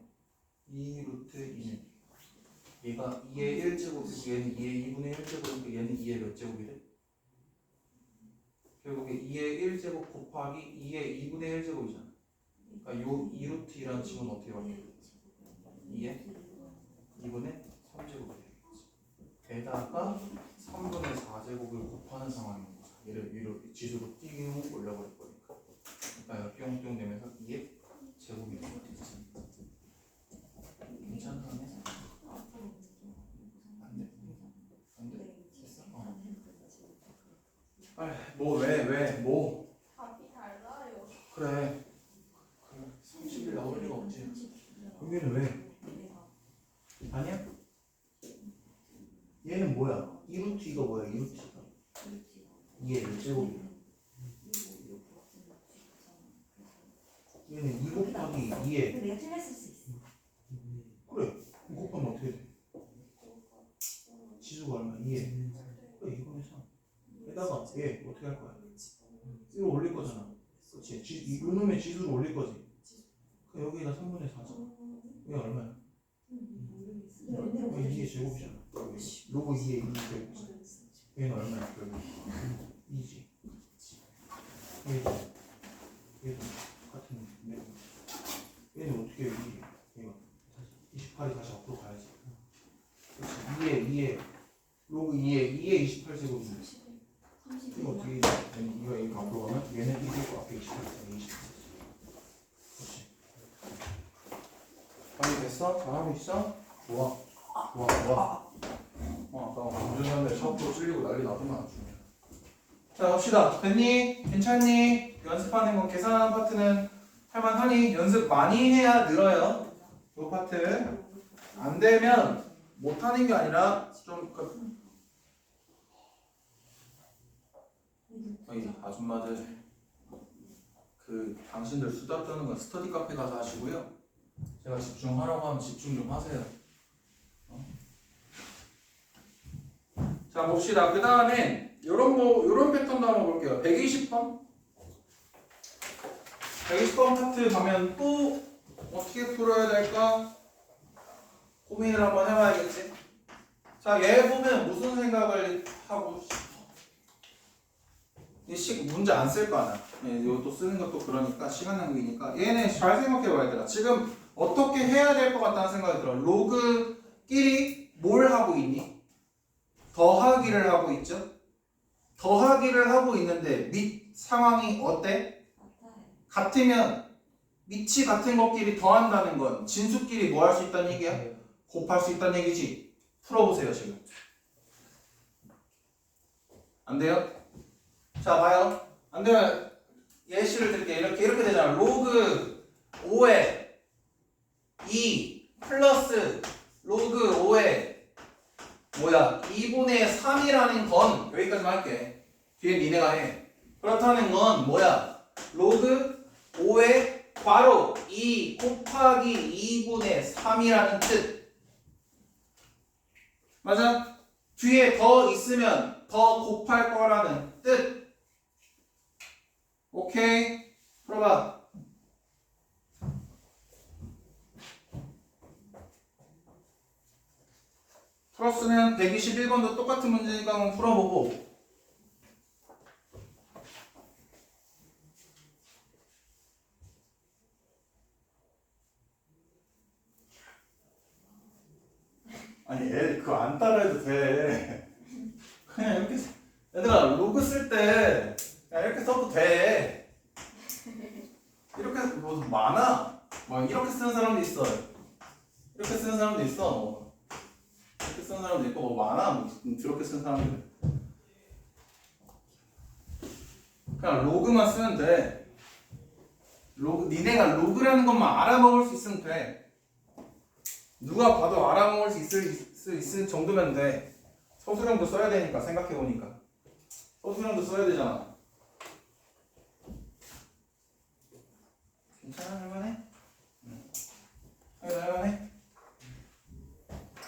얘가 2의 1제곱이고 얘는 2의 2분의 1제곱이니까 얘는 2의 몇 제곱이래? 결국에 2의 1제곱 곱하기 2의 2분의 1제곱이잖아. 그러니까 요 2루트 2라는 지분 어떻게 바뀌어? 2에 2분의 3제곱이 되겠지. 게다가 3분의 4제곱을 곱하는 상황인 거야. 얘를 위로 지수로 띵 올려버릴 거니까. 그러니까 뿅뿅 되면서 2의 제곱이 되겠지. 괜찮네. 안 돼. 안 돼. 됐어? 뭐? 답이 달라요. 그래. 30일 나올 리가 없지. 여기는 왜? 아니야? 얘는 뭐야? 2루트 이거 뭐야? 2루트가 2의 1제곱이야. 얘는 2 곱하기 2의 내가 틀렸을 수 있어. 그래. 이거 곱하면 어떻게 돼? 지수가 얼마? 2에 그래 2분의 3 게다가 얘 어떻게 할 거야? 1을 올릴 거잖아. 그렇지. 이놈의 지수를 올릴 거지. 그럼 여기다 3분의 4죠. 얘 얼마야? 2의 제곱이잖아. 로그 2의 2의 제곱이잖아. 얘는 얼마야? 여기 2지. 얘도 같은 내용. 얘는 어떻게 여기 얘가 28이 다시 앞으로 가야지. 그렇지. 2의 로그 2의 28제곱이지. 이거 어떻게 얘는 이거 앞으로 가면 얘는 1이고 앞에 28이 28. 그렇지. 빨리 됐어? 잘하고 있어? 좋아. 아까 운전하는데 샤프로 찔리고 난리 나더만 아주. 자 갑시다. 됐니? 괜찮니? 연습하는 거 계산하는 파트는 할만하니? 연습 많이 해야 늘어요. 이 파트 안 되면 못하는 게 아니라 좀 이 아줌마들 당신들 수다 떠는 건 스터디 카페 가서 하시고요. 제가 집중하라고 하면 집중 좀 하세요. 자 봅시다. 그 다음엔 요런 패턴도 한번 볼게요. 120번 120번 파트 가면 또 어떻게 풀어야 될까? 고민을 한번 해봐야겠지. 자 얘 보면 무슨 생각을 하고 싶어? 문제 안 쓸 거 아니야. 이것도 쓰는 것도 그러니까 시간 낭비니까 얘네 잘 생각해봐야 돼. 지금 어떻게 해야 될 것 같다는 생각이 들어. 로그끼리 뭘 하고 있니? 더하기를 하고 있죠. 더하기를 하고 있는데 밑 상황이 어때? 같으면 밑이 같은 것끼리 더한다는 건 진수끼리 뭐 할 수 있다는 얘기야? 곱할 수 있다는 얘기지. 풀어보세요 지금. 안 돼요? 자 봐요. 안 되면 예시를 드릴게요. 이렇게 되잖아. 로그 5에 2 플러스 로그 5에 2분의 3이라는 건 여기까지만 할게. 뒤에 니네가 해. 그렇다는 건 뭐야? 로그 5에 괄호 2 곱하기 2분의 3이라는 뜻. 맞아? 뒤에 더 있으면 더 곱할 거라는 뜻. 오케이? 풀어봐. 풀었으면 121번도 똑같은 문제니까 한번 풀어보고. 아니 애 그거 안 따라해도 돼. 그냥 이렇게 얘들아 로그 쓸 때 그냥 이렇게 써도 돼. 이렇게 뭐 많아. 막 이렇게 쓰는 사람도 있어. 이렇게 쓰는 사람도 있어. 이렇게 쓰는 사람도 있고 뭐 많아. 뭐 저렇게 쓰는 사람들. 그냥 로그만 쓰면 돼. 니네가 로그라는 것만 알아먹을 수 있으면 돼. 누가 봐도 알아먹을 수 있을 정도면 돼. 서술형도 써야 되니까 생각해보니까. 서술형도 써야 되잖아. 괜찮아? 할만해? 응. 할만해?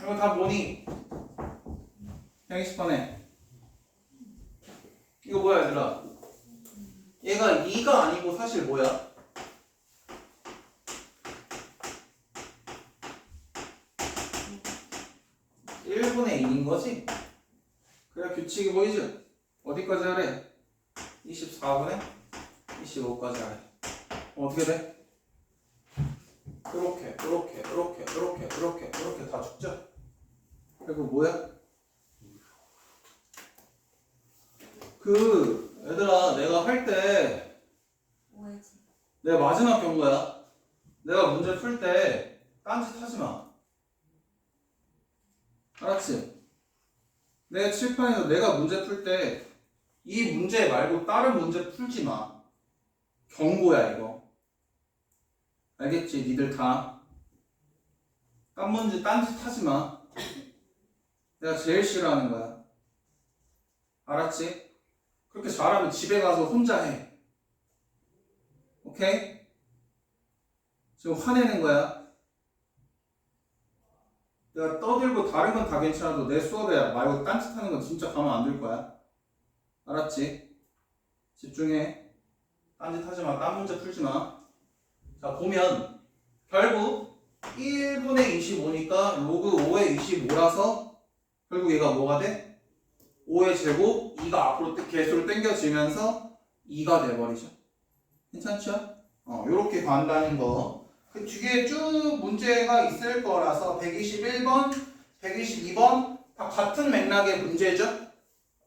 이거 다 뭐니? 120번에 이거 뭐야 얘들아? 얘가 2가 아니고 사실 뭐야? 1분의 2인 거지? 그래 규칙이 보이죠? 어디까지 하래? 24분의 25까지 하래. 어떻게 돼? 이렇게 다 죽죠? 그리고 뭐야? 얘들아, 내가 할 때 뭐였지? 내가 마지막 경고야. 내가 문제 풀 때 딴짓 하지 마. 알았지? 내 칠판에서 내가 문제 풀 때 이 문제 말고 다른 문제 풀지 마. 경고야, 이거. 알겠지? 니들 다. 딴 문제 딴짓 하지 마. 내가 제일 싫어하는 거야. 알았지? 그렇게 잘하면 집에 가서 혼자 해. 오케이? 지금 화내는 거야. 내가 떠들고 다른 건 다 괜찮아도 내 수업에 말고 딴짓 하는 건 진짜 가만 안 둘 거야. 알았지? 집중해. 딴짓 하지 마. 딴 문제 풀지 마. 자, 보면 결국 1분의 25니까 로그 5의 25라서 결국 얘가 뭐가 돼? 5의 제곱 2가 앞으로 개수로 당겨지면서 2가 돼버리죠. 괜찮죠? 요렇게 간다는 거. 그 뒤에 쭉 문제가 있을 거라서 121번, 122번 다 같은 맥락의 문제죠?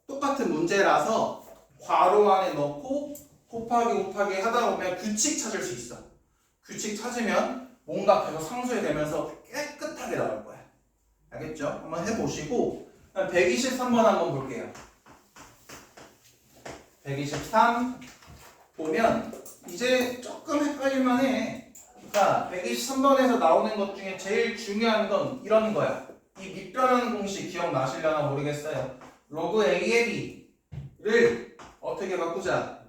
똑같은 문제라서 괄호 안에 넣고 곱하기 하다 보면 규칙 찾을 수 있어. 규칙 찾으면 뭔가 계속 상수해 되면서 깨끗하게 나올 거야. 알겠죠? 한번 해보시고 123번 한번 볼게요. 123 보면 이제 조금 헷갈릴만 해. 자, 123번에서 나오는 것 중에 제일 중요한 건 이런 거야. 이 밑변하는 공식 기억나시려나 모르겠어요. 로그 A의 B를 어떻게 바꾸자?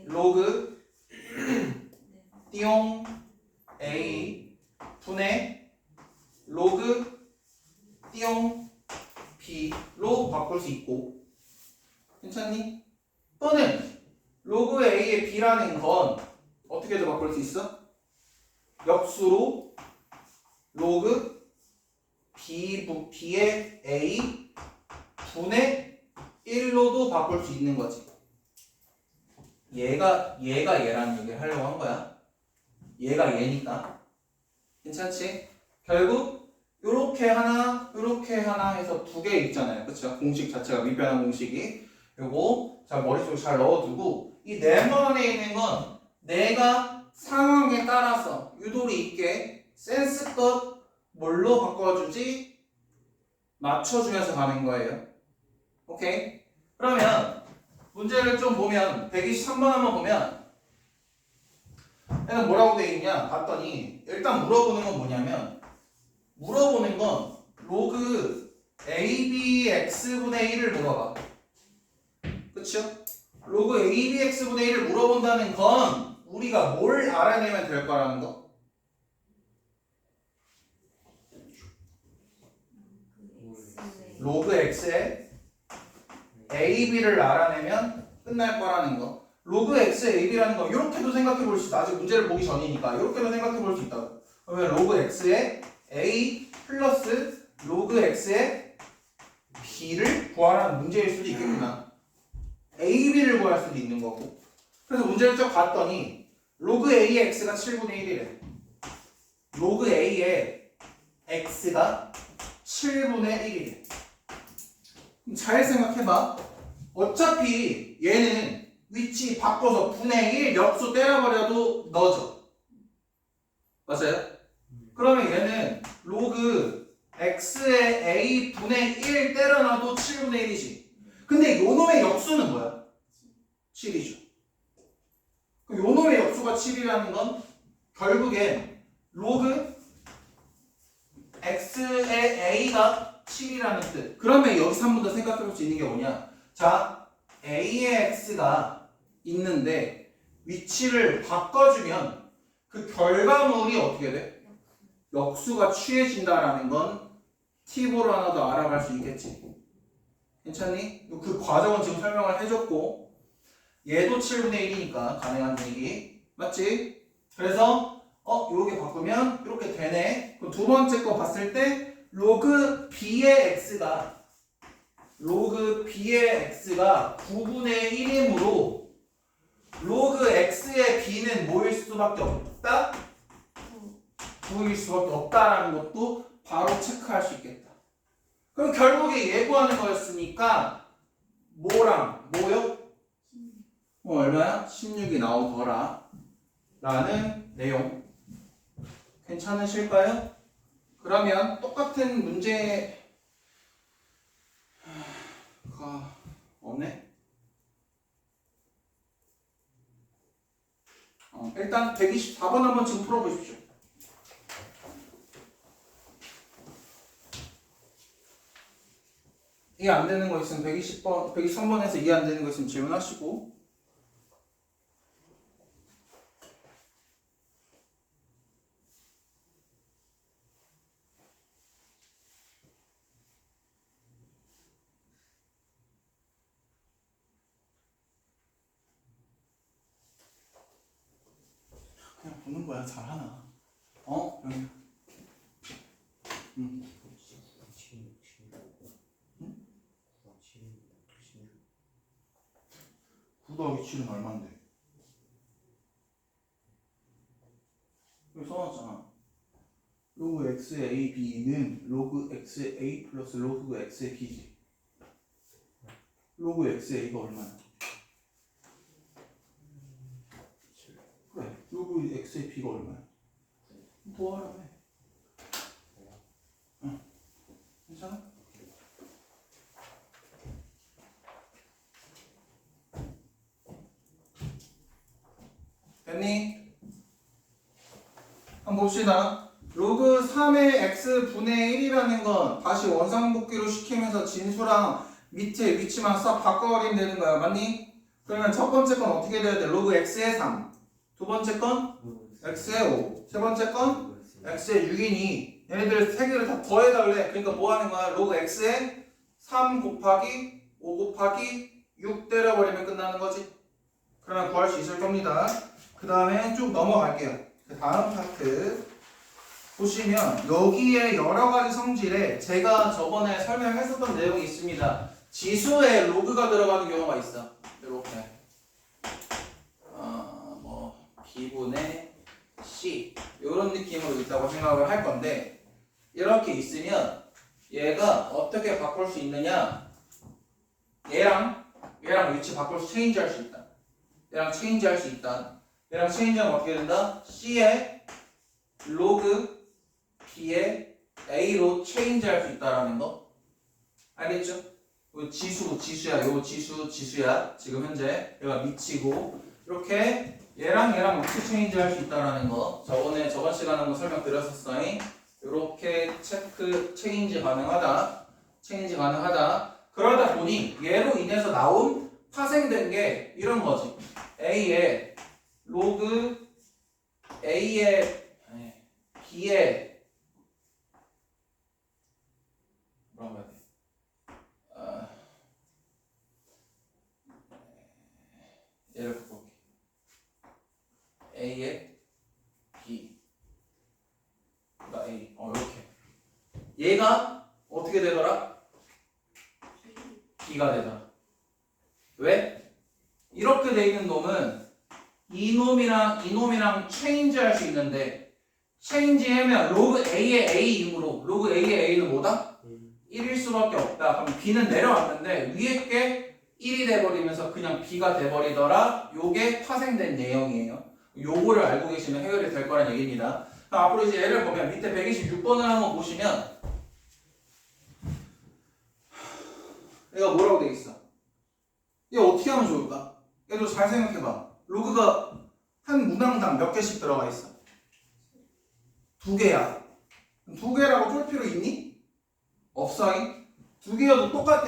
로그 띠용 A 분의 로그 띠용 B로 바꿀 수 있고, 괜찮니? 또는 로그 A의 B라는 건 어떻게도 바꿀 수 있어? 역수로 로그 B의 A 분의 1로도 바꿀 수 있는 거지. 얘가 얘라는 얘기를 하려고 한 거야. 얘가 얘니까. 괜찮지? 결국 요렇게 하나 해서 두 개 있잖아요. 그쵸? 공식 자체가 밑변환 공식이. 요거 자 머릿속에 잘 넣어두고 이 네모 안에 있는 건 내가 상황에 따라서 유도리 있게 센스껏 뭘로 바꿔주지? 맞춰주면서 가는 거예요. 오케이? 그러면 문제를 좀 보면 123번 한번 보면 얘는 뭐라고 돼 있냐 봤더니 일단 물어보는 건 뭐냐면 물어보는 건 로그 ABX분의 1을 물어봐. 그쵸? 로그 ABX분의 1을 물어본다는 건 우리가 뭘 알아내면 될 거라는 거? 로그 X의 AB를 알아내면 끝날 거라는 거. 로그 X AB라는 거 이렇게도 생각해 볼 수 있다. 아직 문제를 보기 전이니까 이렇게도 생각해 볼 수 있다고. 그러면 로그 X의 A 플러스 로그 X의 B를 구하라는 문제일 수도 있겠구나. AB를 구할 수도 있는 거고. 그래서 문제를 쭉 봤더니 로그 A의 X가 7분의 1이래. 로그 A의 X가 7분의 1이래. 잘 생각해봐. 어차피 얘는 위치 바꿔서 분의 1 역수 때려버려도 넣어줘. 맞아요? 그러면 얘는 로그 x의 a 분의 1 때려놔도 7분의 1이지. 근데 요놈의 역수는 뭐야? 7이죠. 요놈의 역수가 7이라는 건 결국엔 로그 x의 a가 7이라는 뜻. 그러면 여기서 한 번 더 생각해 볼 수 있는 게 뭐냐? 자, A의 X가 있는데 위치를 바꿔주면 그 결과물이 어떻게 돼? 역수가 취해진다라는 건 팁으로 하나 더 알아갈 수 있겠지. 괜찮니? 그 과정은 지금 설명을 해줬고 얘도 7분의 1이니까 가능한 얘기 맞지? 그래서 요렇게 바꾸면 이렇게 되네. 그럼 두 번째 거 봤을 때 로그 B의 X가 9분의 1이므로 로그 X의 B는 뭐일 수밖에 없다? 9일 수밖에 없다라는 것도 바로 체크할 수 있겠다. 그럼 결국에 예고하는 거였으니까 뭐랑 뭐요? 얼마야? 16이 나오더라 라는 내용. 괜찮으실까요? 그러면 똑같은 문제가 없네. 일단 124번 한번 지금 풀어보십시오. 이해 안 되는 거 있으면 120번, 123번에서 이해 안 되는 거 있으면 질문하시고. 그냥 보는 거야. 잘하나? 그러면. 응. 9 더하기 7은 얼만데? 여기 써놨잖아. 로그 x의 ab는 로그 x의 a 플러스 로그 x의 b지. 로그 x의 a가 얼마야? 그래. 로그 x의 b가 얼마야? 뭐하라며? 응. 괜찮아? 됐니? 한번 봅시다. 로그 3의 x분의 1이라는 건 다시 원상복귀로 시키면서 진수랑 밑에 위치만 싹 바꿔버리면 되는 거야. 맞니? 그러면 첫 번째 건 어떻게 돼야 돼? 로그 x의 3. 두 번째 건 x의 5. 세 번째 건 x의 6이니 얘네들 세 개를 다 더해달래. 그러니까 뭐 하는 거야? 로그 x의 3 곱하기 5 곱하기 6 때려버리면 끝나는 거지. 그러면 구할 수 있을 겁니다. 그 다음에 쭉 넘어갈게요. 그 다음 파트 보시면 여기에 여러 가지 성질에 제가 저번에 설명했었던 내용이 있습니다. 지수에 로그가 들어가는 경우가 있어. 이렇게 뭐 B분의 C 이런 느낌으로 있다고 생각을 할 건데 이렇게 있으면 얘가 어떻게 바꿀 수 있느냐? 얘랑 위치 바꿀 수 체인지 할 수 있다. 얘랑 체인지 할 수 있다. 얘랑 체인지하면 어떻게 된다? C에 로그 B에 A로 체인지 할 수 있다라는 거 알겠죠? 요 지수야. 요 지수야. 지금 현재 얘가 미치고 이렇게 얘랑 위치 체인지 할 수 있다라는 거 저번 시간에 한번 설명드렸었어요. 이렇게 체인지 가능하다. 그러다 보니 얘로 인해서 나온 파생된 게 이런 거지. A에 로그 A에 B에 뭐라고 해야 돼? 얘를 바꿀게. A에 B 나 A 이렇게 얘가 어떻게 되더라? B가 되더라. 왜? 이렇게 돼 있는 놈은 이놈이랑 체인지 할 수 있는데 체인지하면 로그 A의 A이므로 로그 A의 A는 뭐다? 1일 수밖에 없다. 그럼 B는 내려왔는데 위에 게 1이 돼버리면서 그냥 B가 돼버리더라. 요게 파생된 내용이에요. 요거를 알고 계시면 해결이 될 거란 얘기입니다. 앞으로 이제 얘를 보면 밑에 126번을 한번 보시면 얘가 뭐라고 돼 있어? 얘 어떻게 하면 좋을까? 얘도 잘 생각해봐. 로그가 한 문항당 몇 개씩 들어가 있어? 2개야. 2개라고 쫄 필요 있니? 없어. 2개여도 똑같아.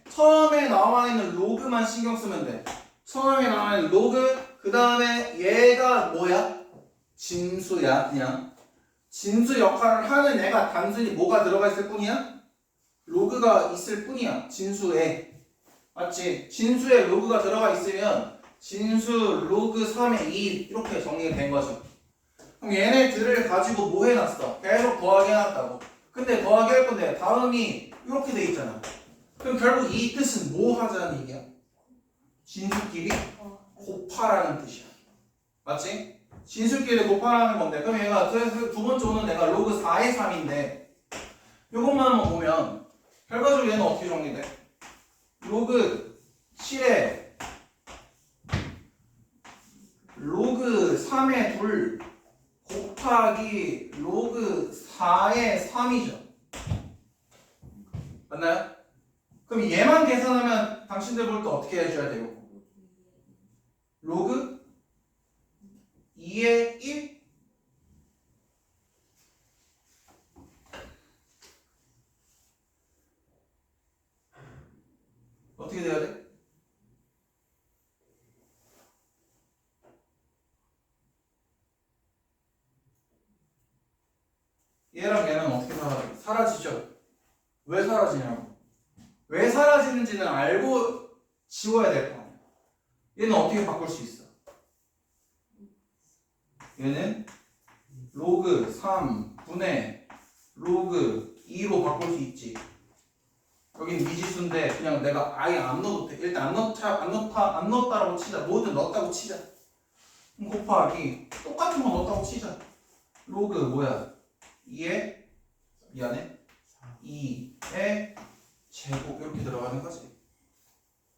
처음에 나와 있는 로그만 신경 쓰면 돼. 처음에 나와 있는 로그, 그 다음에 얘가 뭐야? 진수야. 그냥 진수 역할을 하는 애가 단순히 뭐가 들어가 있을 뿐이야? 로그가 있을 뿐이야. 진수에. 맞지? 진수에 로그가 들어가 있으면 진수 로그 3의 2 이렇게 정리가 된 거죠. 그럼 얘네들을 가지고 뭐 해놨어? 계속 더하기 해놨다고. 근데 더하기 할 건데 다음이 이렇게 돼 있잖아. 그럼 결국 이 뜻은 뭐 하자는 얘기야? 진수끼리 곱하라는 뜻이야. 맞지? 진수끼리 곱하라는 건데 그럼 얘가 두 번째 오는 애가 로그 4의 3인데 요것만 한번 보면 결과적으로 얘는 어떻게 정리돼? 로그 7에 로그 3의 2 곱하기 로그 4의 3이죠. 맞나요? 그럼 얘만 계산하면 당신들 볼 때 어떻게 해줘야 돼요? 로그 2의 1? 어떻게 돼야 돼? 얘랑 얘는 어떻게 사라져? 사라지죠? 왜 사라지냐고. 왜 사라지는지는 알고 지워야 될 거 아니야. 얘는 어떻게 바꿀 수 있어? 얘는 로그 3 분의 로그 2로 바꿀 수 있지. 여긴 미지수인데 그냥 내가 아예 안 넣어도 돼. 일단 안 넣었다라고 치자. 뭐든 넣었다고 치자. 곱하기 똑같은 거 넣었다고 치자. 로그 뭐야? 2의 미안해 2의 제곱 이렇게 들어가는 거지.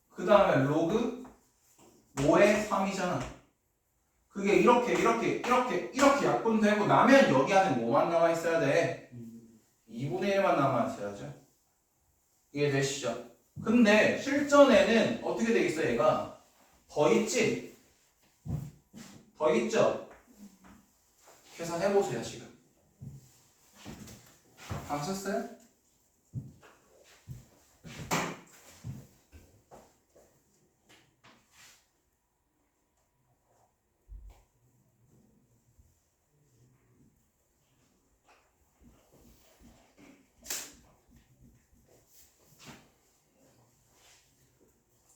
그 다음에 로그 5의 3이잖아. 그게 이렇게 약분되고 나면 여기 안에 뭐만 남아 있어야 돼? 2분의 1만 남아 있어야죠. 이해되시죠? 근데 실전에는 어떻게 돼 있어 얘가? 더 있지? 더 있죠? 계산해보세요 지금. 방 썼어요?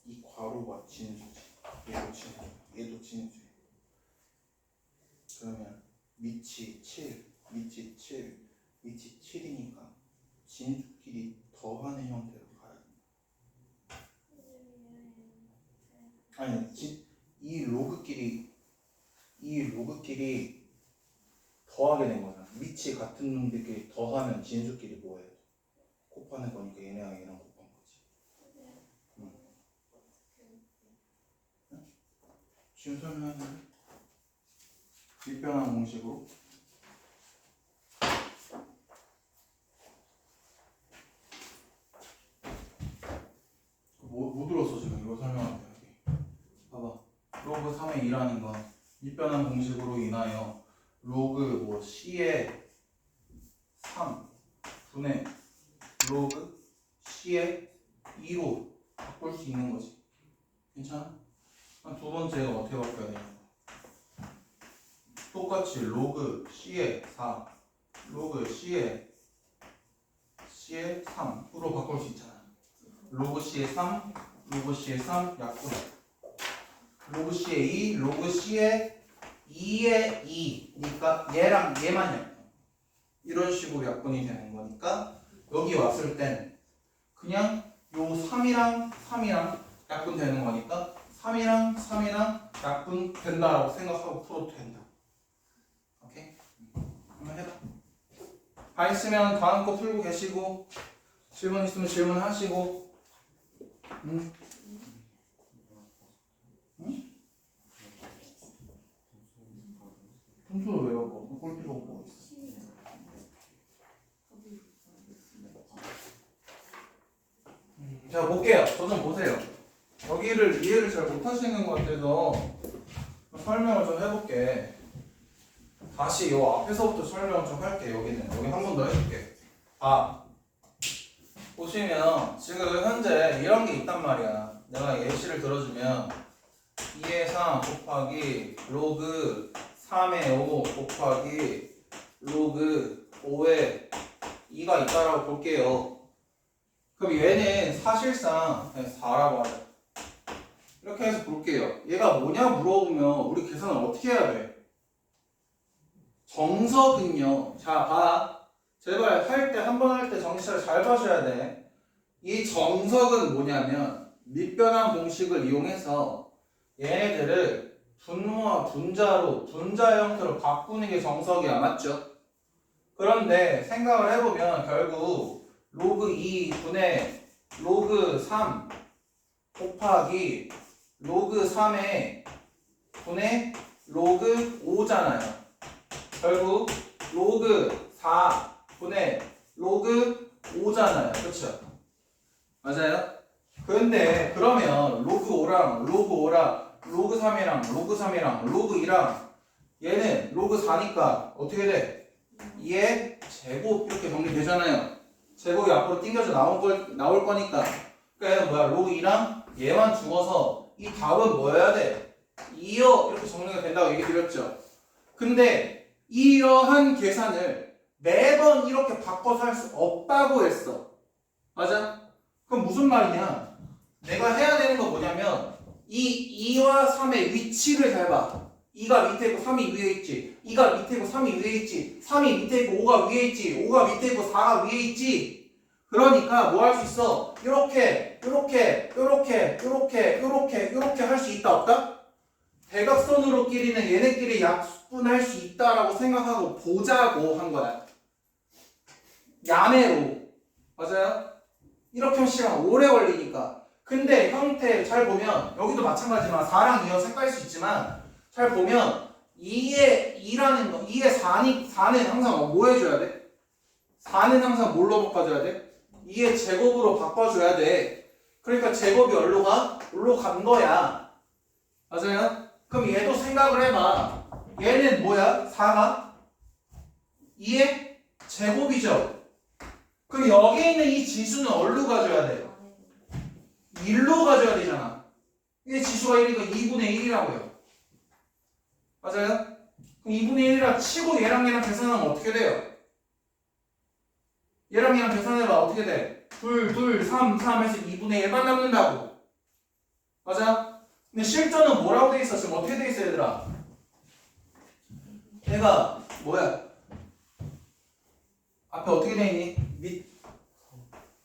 이 괄호가 진수지. 얘도 진수. 얘도 진수. 그러면 밑이 7, 밑이 7, 밑이 7이니까 진수끼리 더하는 형태로 가야 돼. 아니, 이 로그끼리 더하게 된 거잖아. 밑이 같은 놈들끼리 더하면 진수끼리 뭐 해야 돼? 곱하는 거니까 얘네랑 얘랑 곱한 거지. 지금 설명했는데 뒷변환 공식으로 못 들었어 지금 이거 설명할게. 여기 봐봐. 로그 3의 2라는 건 뒷변환 공식으로 인하여 로그 뭐 C의 3 분의 로그 C의 2로 바꿀 수 있는 거지. 괜찮아? 두 번째가 어떻게 바꿔야 되냐고. 똑같이 로그 C의 4 로그 C의 3으로 바꿀 수 있잖아. 로그 C의 3 로그 C의 3 약분 로그 C의 2 로그 C의 2의 2니까 얘랑 얘만 약분. 이런 식으로 약분이 되는 거니까 여기 왔을 땐 그냥 요 3이랑 3이랑 약분 되는 거니까 3이랑 3이랑 약분 된다라고 생각하고 풀어도 된다. 오케이? 한번 해봐. 다 있으면 다음 거 풀고 계시고 질문 있으면 질문하시고. 응? 분수를 왜 바꿔? 꼴 필요 없고 있어. 자 볼게요. 저 좀 보세요. 여기를 이해를 잘 못하시는 것 같아서 설명을 좀 해볼게. 다시 요 앞에서부터 설명을 좀 할게. 여기 한 번 더 해줄게. 보시면 지금 현재 이런 게 있단 말이야. 내가 예시를 들어주면 2의 3 곱하기 로그 3의 5 곱하기 로그 5의 2가 있다라고 볼게요. 그럼 얘는 사실상 4라고 하자. 이렇게 해서 볼게요. 얘가 뭐냐 물어보면 우리 계산을 어떻게 해야 돼? 정석은요. 자, 봐. 제발 한 번 할 때 정시를 잘 봐줘야 돼. 이 정석은 뭐냐면 밑변환 공식을 이용해서 얘네들을 분모와 분자로 분자 형태로 바꾸는 게 정석이야. 맞죠? 그런데 생각을 해보면 결국 로그 2 분의 로그 3 곱하기 로그 3의 분의 로그 5잖아요. 결국 로그 4 분의 로그 5잖아요. 그렇죠? 맞아요? 근데 그러면 로그 5랑 로그 5랑 로그 3이랑 로그 3이랑 로그 2랑 얘는 로그 4니까 어떻게 돼? 2의 제곱 이렇게 정리되잖아요. 제곱이 앞으로 띵겨져 나올 거니까. 그러니까 얘는 뭐야? 로그 2랑 얘만 죽어서 이 답은 뭐여야 돼? 2요 이렇게 정리가 된다고 얘기 드렸죠. 근데 이러한 계산을 매번 이렇게 바꿔서 할 수 없다고 했어. 맞아? 그럼 무슨 말이냐? 내가 해야 되는 건 뭐냐면 이 2와 3의 위치를 잘 봐. 2가 밑에 있고 3이 위에 있지. 2가 밑에 있고 3이 위에 있지. 3이 밑에 있고 5가 위에 있지. 5가 밑에 있고 4가 위에 있지. 그러니까 뭐 할 수 있어? 이렇게 할 수 있다 없다? 대각선으로끼리는 얘네끼리 약분할 수 있다라고 생각하고 보자고 한 거야. 야매로. 맞아요? 이렇게 하면 시간 오래 걸리니까. 근데 형태 잘 보면 여기도 마찬가지지만 4랑 2가 색깔일 수 있지만 잘 보면 2라는 거 2의 4는 항상 뭐 해줘야 돼? 4는 항상 뭘로 바꿔줘야 돼? 2의 제곱으로 바꿔줘야 돼. 그러니까 제곱이 어디로 가? 어디로 간 거야. 맞아요? 그럼 얘도 생각을 해봐. 얘는 뭐야? 4가 2의 제곱이죠. 그럼 여기 있는 이 지수는 어디로 가줘야 돼? 1로 가져야 되잖아. 이게 지수가 1이니까 2분의 1이라고요. 맞아요? 그럼 2분의 1이라 치고 얘랑 계산하면 어떻게 돼요? 얘랑 계산해봐. 어떻게 돼? 2, 3 해서 2분의 1만 남는다고. 맞아? 근데 실전은 뭐라고 돼 있어? 지금 어떻게 돼 있어 얘들아? 얘가 뭐야? 앞에 어떻게 돼 있니?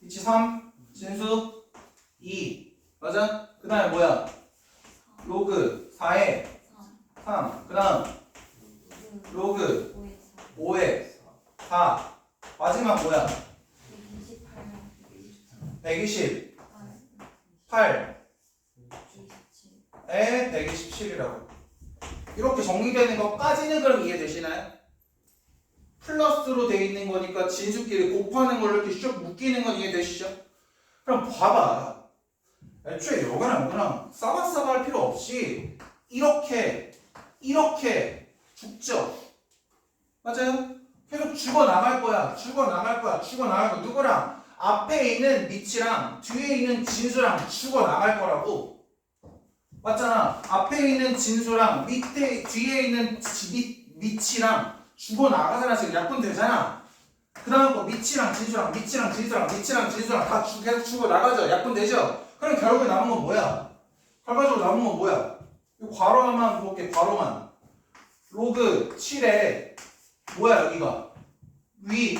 위치 3, 진수 2. 맞아? 그 다음에 뭐야? 로그 4에 3. 그 다음 로그 5에 4. 마지막 뭐야? 128에 127이라고. 이렇게 정리되는 것까지는 그럼 이해되시나요? 플러스로 돼 있는 거니까 진수끼리 곱하는 걸로 이렇게 쭉 묶이는 건 이해되시죠? 그럼 봐봐. 애초에 여기랑 싸바싸바 할 필요 없이 이렇게 죽죠? 맞아요? 계속 죽어나갈 거야. 누구랑? 앞에 있는 밑이랑 뒤에 있는 진수랑 죽어나갈 거라고. 맞잖아. 앞에 있는 진수랑 뒤에 있는 밑이랑 죽어나가잖아. 지금 약분 되잖아. 그 다음 거 밑이랑 진수랑 다 계속 죽어나가죠. 약분 되죠? 그럼 결국에 남은 건 뭐야? 결과적으로 남은 건 뭐야? 이 괄호만 볼게. 괄호만. 로그 7에 뭐야 여기가? 위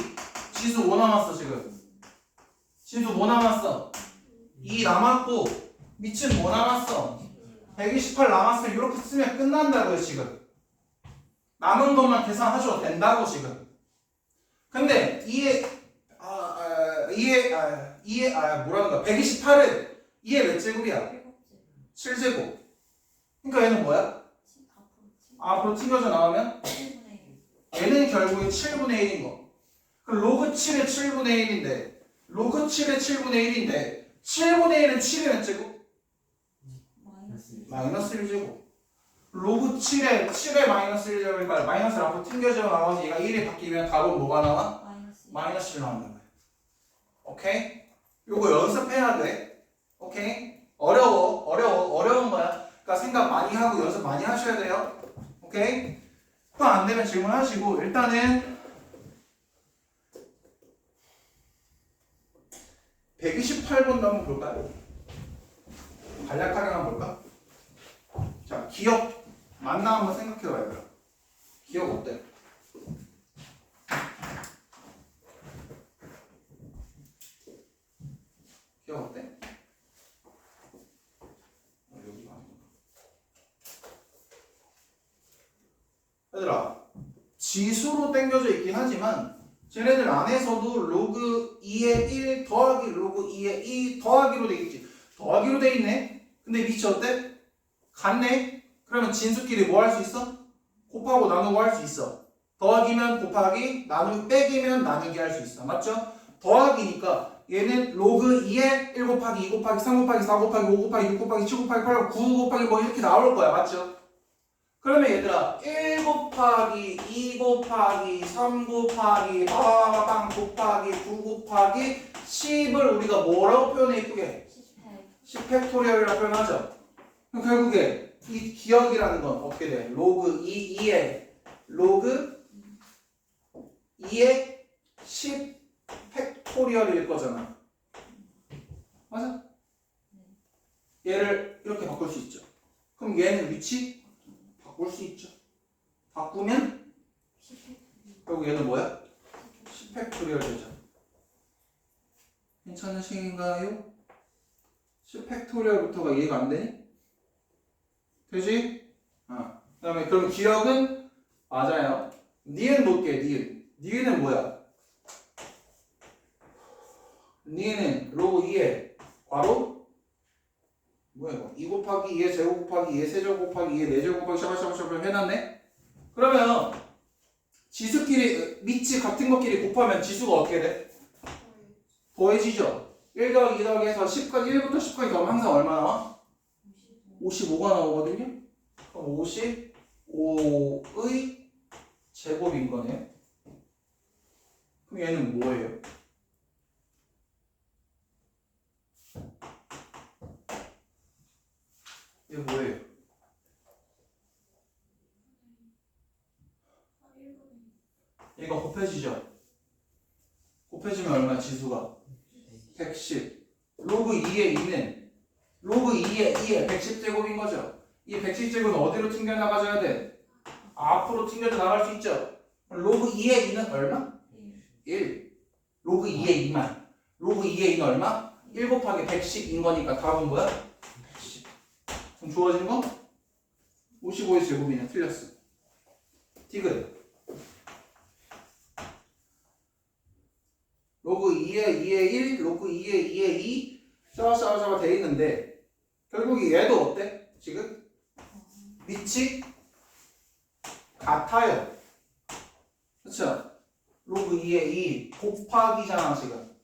진수 뭐 남았어 지금? 진수 뭐 남았어? 2 남았고 밑은 뭐 남았어? 128 남았으면 이렇게 쓰면 끝난다고요 지금. 남은 것만 계산하셔도 된다고 지금. 근데 128은 2의 몇 제곱이야? 7제곱. 그러니까 얘는 뭐야? 앞으로 튕겨져 나오면 얘는 결국에 7분의 1인 거. 그럼 로그 7의 7분의 1인데 로그 7의 7분의 1인데 7분의 1은 7의 몇 제곱? 마이너스 1제곱. 로그 7의 마이너스 1제곱이니까 마이너스를 앞으로 튕겨져 나와서 얘가 1이 바뀌면 답은 뭐가 나와? 마이너스 1 나온다는 거야. 오케이? 요거 연습해야 돼. 오케이? 어려운 거야. 그러니까 생각 많이 하고 연습 많이 하셔야 돼요. 오케이? 또 안 되면 질문하시고 일단은 128번도 한번 볼까요? 간략하게 한번 볼까? 자, 기억 맞나 한번 생각해봐요. 그럼. 기억 어때? 기억 어때? 여기가 아닌가? 얘들아 지수로 땡겨져 있긴 하지만 쟤네들 안에서도 로그 2의 1 더하기 로그 2의 2 더하기로 돼 있지. 더하기로 돼 있네. 근데 밑이 어때? 같네. 그러면 진수끼리 뭐 할 수 있어? 곱하고 나누고 할 수 있어. 더하기면 곱하기, 빼기면 나누기 할 수 있어. 맞죠? 더하기니까 얘는 로그 2에 1 곱하기 2 곱하기 3 곱하기 4 곱하기 5 곱하기 6 곱하기 7 곱하기 8 곱하기 9 곱하기 뭐 이렇게 나올 거야. 맞죠? 그러면 얘들아 1 곱하기 2 곱하기 3 곱하기 빠바바방 곱하기 9 곱하기 10을 우리가 뭐라고 표현해 이쁘게? 10팩토리얼이라고 표현하죠. 그럼 결국에 이 기억이라는 건 어떻게 돼? 로그 2의 로그 2의 10팩토리얼일 거잖아. 맞아? 얘를 이렇게 바꿀 수 있죠. 그럼 얘는 위치 바꿀 수 있죠. 바꾸면 결국 얘는 뭐야? 10팩토리얼 되죠. 괜찮으신가요? 10팩토리얼부터가 이해가 안 되니? 되지? 그 다음에 그럼 기억은 맞아요. 니은 볼게. 니은은 뭐야? 니은은 로그 2에 괄호 뭐야 이거? 2 곱하기 2의 제곱 곱하기 2의 세제곱 곱하기 2의 4제곱 곱하기 샤바샤바샤바 해놨네? 그러면 지수끼리 밑이 같은 것끼리 곱하면 지수가 어떻게 돼? 더해지죠? 1 더하기 2 더하기 해서 10까지 1부터 10까지 더하면 항상 얼마 나와? 55가 나오거든요? 그럼 55의 제곱인 거네요? 그럼 얘는 뭐예요? 얘 뭐예요? 얘가 곱해지죠? 곱해지면 얼마야 지수가? 110. 로그 2의 2는 로그 2의 2의 110제곱인 거죠. 이 110제곱은 어디로 튕겨 나가줘야 돼? 앞으로 튕겨져 나갈 수 있죠. 로그 2의 2는 얼마? 1. 로그 2의 2만. 로그 2의 2는 얼마? 1 곱하기 110인 거니까 답은 뭐야? 110. 그럼 주어진 거? 55의 제곱이네. 틀렸어. 디귿. 로그 2의 2의 1, 로그 2의 2의 2 샤바샤바샤바 돼 있는데 결국 얘도 어때? 지금? 밑이 같아요. 그쵸? 로그 2의 2 곱하기잖아 지금.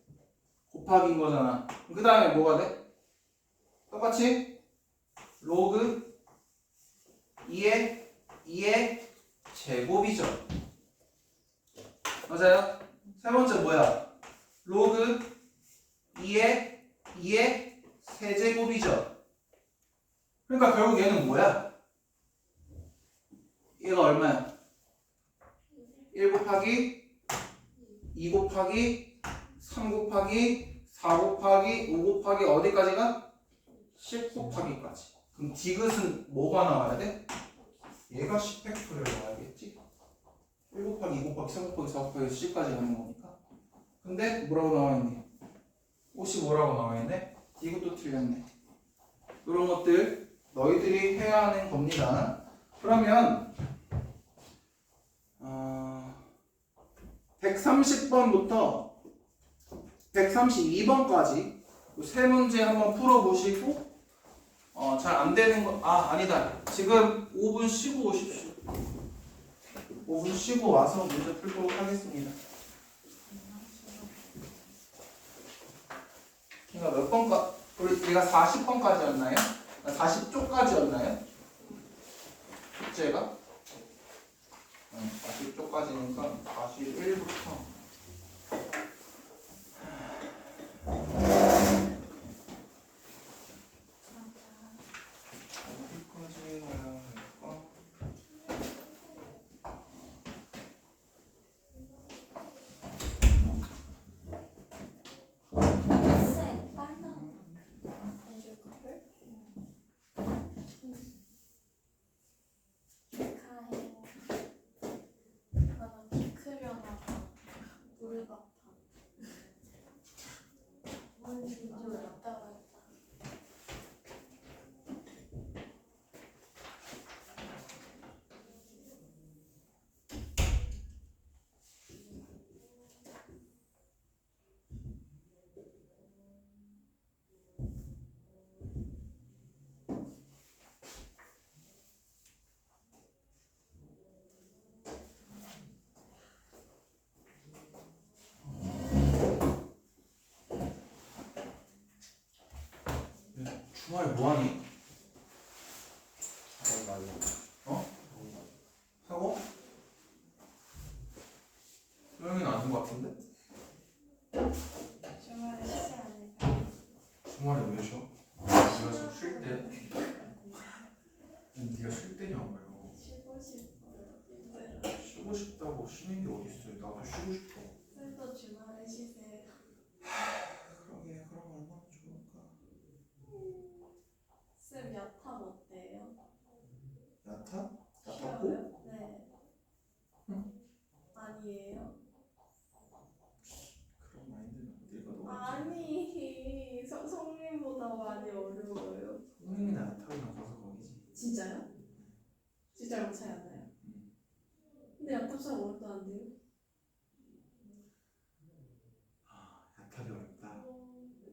곱하기인 거잖아. 그 다음에 뭐가 돼? 똑같이 로그 2의 2의 제곱이죠. 맞아요? 세 번째 뭐야? 로그 2의 2의 세제곱이죠. 그러니까 결국 얘는 뭐야? 얘가 얼마야? 1 곱하기 2 곱하기 3 곱하기 4 곱하기 5 곱하기 어디까지가? 10 곱하기까지. 그럼 디귿은 뭐가 나와야 돼? 얘가 10팩토리얼 나와야겠지? 1 곱하기 2 곱하기 3 곱하기 4 곱하기 10까지 가는 거니까. 근데 뭐라고 나와있니? 55라고 나와있네? 이것도 틀렸네. 이런 것들 너희들이 해야 하는 겁니다. 그러면 130번부터 132번까지 세 문제 한번 풀어보시고 잘 안되는 거 아니다. 지금 5분 쉬고 오십시오. 5분 쉬고 와서 문제 풀도록 하겠습니다. 그러니까 몇 번까? 우리가 40번까지였나요? 40쪽까지였나요? 숙제가? 40쪽까지니까 41부터 어디까지 가야 할까? 아, 나 키 크려나 주말에 뭐하니? 어? 사고? 소영이는 안 준 거 같은데? 주말에 쉬지 않을까요? 주말에 왜 쉬어? 네가 지금 쉴 때? 네가 쉴 때냐고요. 쉬고 싶어요. 힘들어요. 쉬고 싶다고 쉬는 게 어딨어요. 나도 쉬고 싶어. 쌤도 주말에 쉬세요. 그러게 그럼 얼마나 좋을까. 쌤 야탐 어때요? 야타? 쉬어요? 네. 아니에요? 그런 마인드는 어딜 가도 아니, 성민보다 많이 어려워요. 성민이나 야타가 가서 거기지. 진짜요? 진짜 못 차이 안 나요? 근데 야탐사 어렵다는데요? 야타가 어렵다.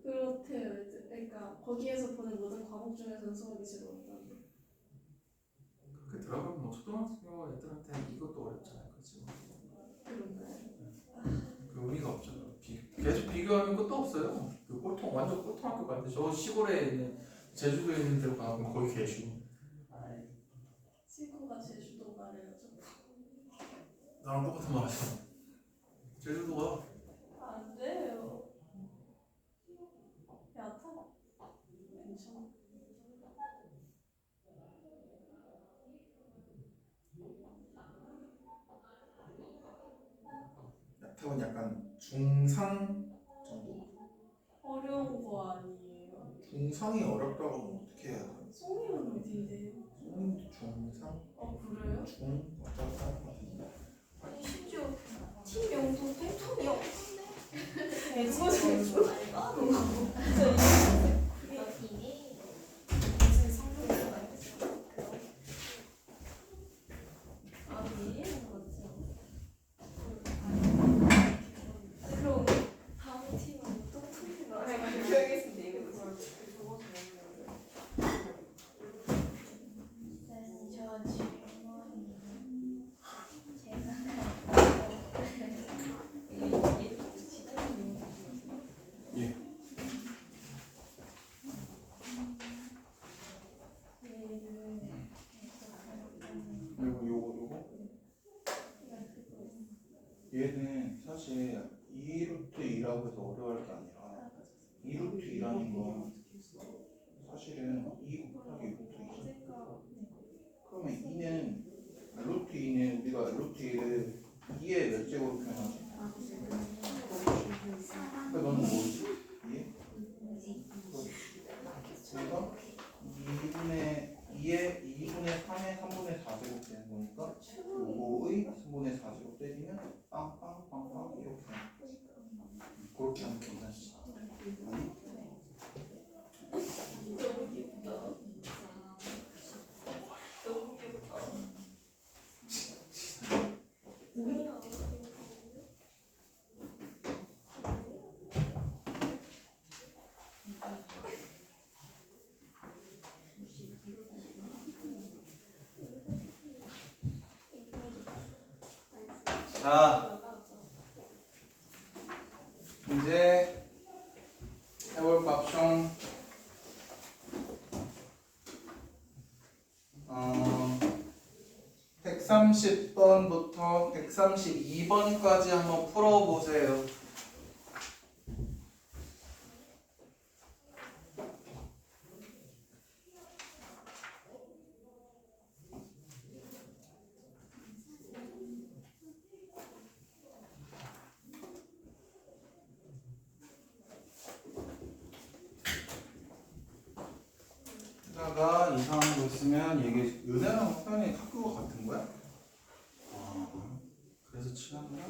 그렇대요. 그러니까 거기에서 보는 모든 과목 중에서는 수학이 제일 어렵다는데. 그렇게 들어가면 뭐 초등학교 애들한테 이것도 어렵잖아요. 그렇지? 그런가요? 그 의미가 없잖아. 계속 비교하면 끝도 없어요. 그 꼴통 완전 꼴통 학교 같은데 저 시골에 있는 제주도에 있는 데로 가면 거의 개쉬워. 친구가 제주도 말해요. 나랑 똑같은 말 하잖아. 제주도가 안 돼요. 야탐 괜찮아. 야타는 약간 중상 정도? 어려운 거 아니에요? 중상이 어렵다고 하면 어떻게 해야 돼? 송이는 어디인데요? 성인도 중상? 그래요? 중? 어쩌고 하는 거 같은데. 아니 심지어 팀 명도 팬텀이 없는데. 대지에서 팀이 무슨 성격이 아니에요? 그럼 다음 팀은 또 틀린 거 알겠습니다. 저 질문이 예. 그리고 요거 얘는 사실 2루트 2라고 해서 어려워할 게 아니라 2루트 2라는 건 사실은 2 곱하기 루트 2죠. 그러면 2는 루트 2는 우리가 루트 2를 2의 몇 제곱으로 표현하지? 그러니까 너는 뭐지? 2에? 그래서 2분의 3의 3분의 4제곱 되는 거니까 요거의 3분의 4제곱 때리면 빵빵빵빵 이렇게 그렇게 하면 괜찮지? 아니? 너무 귀엽다. 너무 귀엽다. 자, 이제 해볼 값총 130번부터 132번까지 한번 풀어보세요. 하다가 이상한 거 있으면 얘기해. 은혜랑 학교는 학교가 같은 거야? 그래서 친한 거야?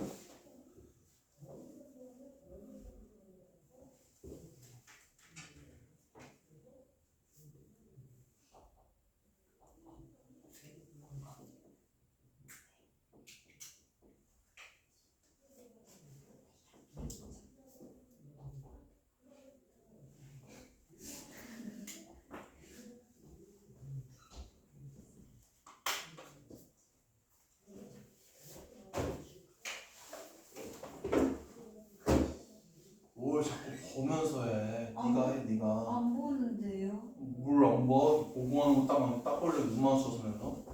뭘 자꾸 보면서 해. 네가 해, 네가. 안 보는데요. 왜요? 물 엉버 고구마 딱 걸려 눈만 써서면서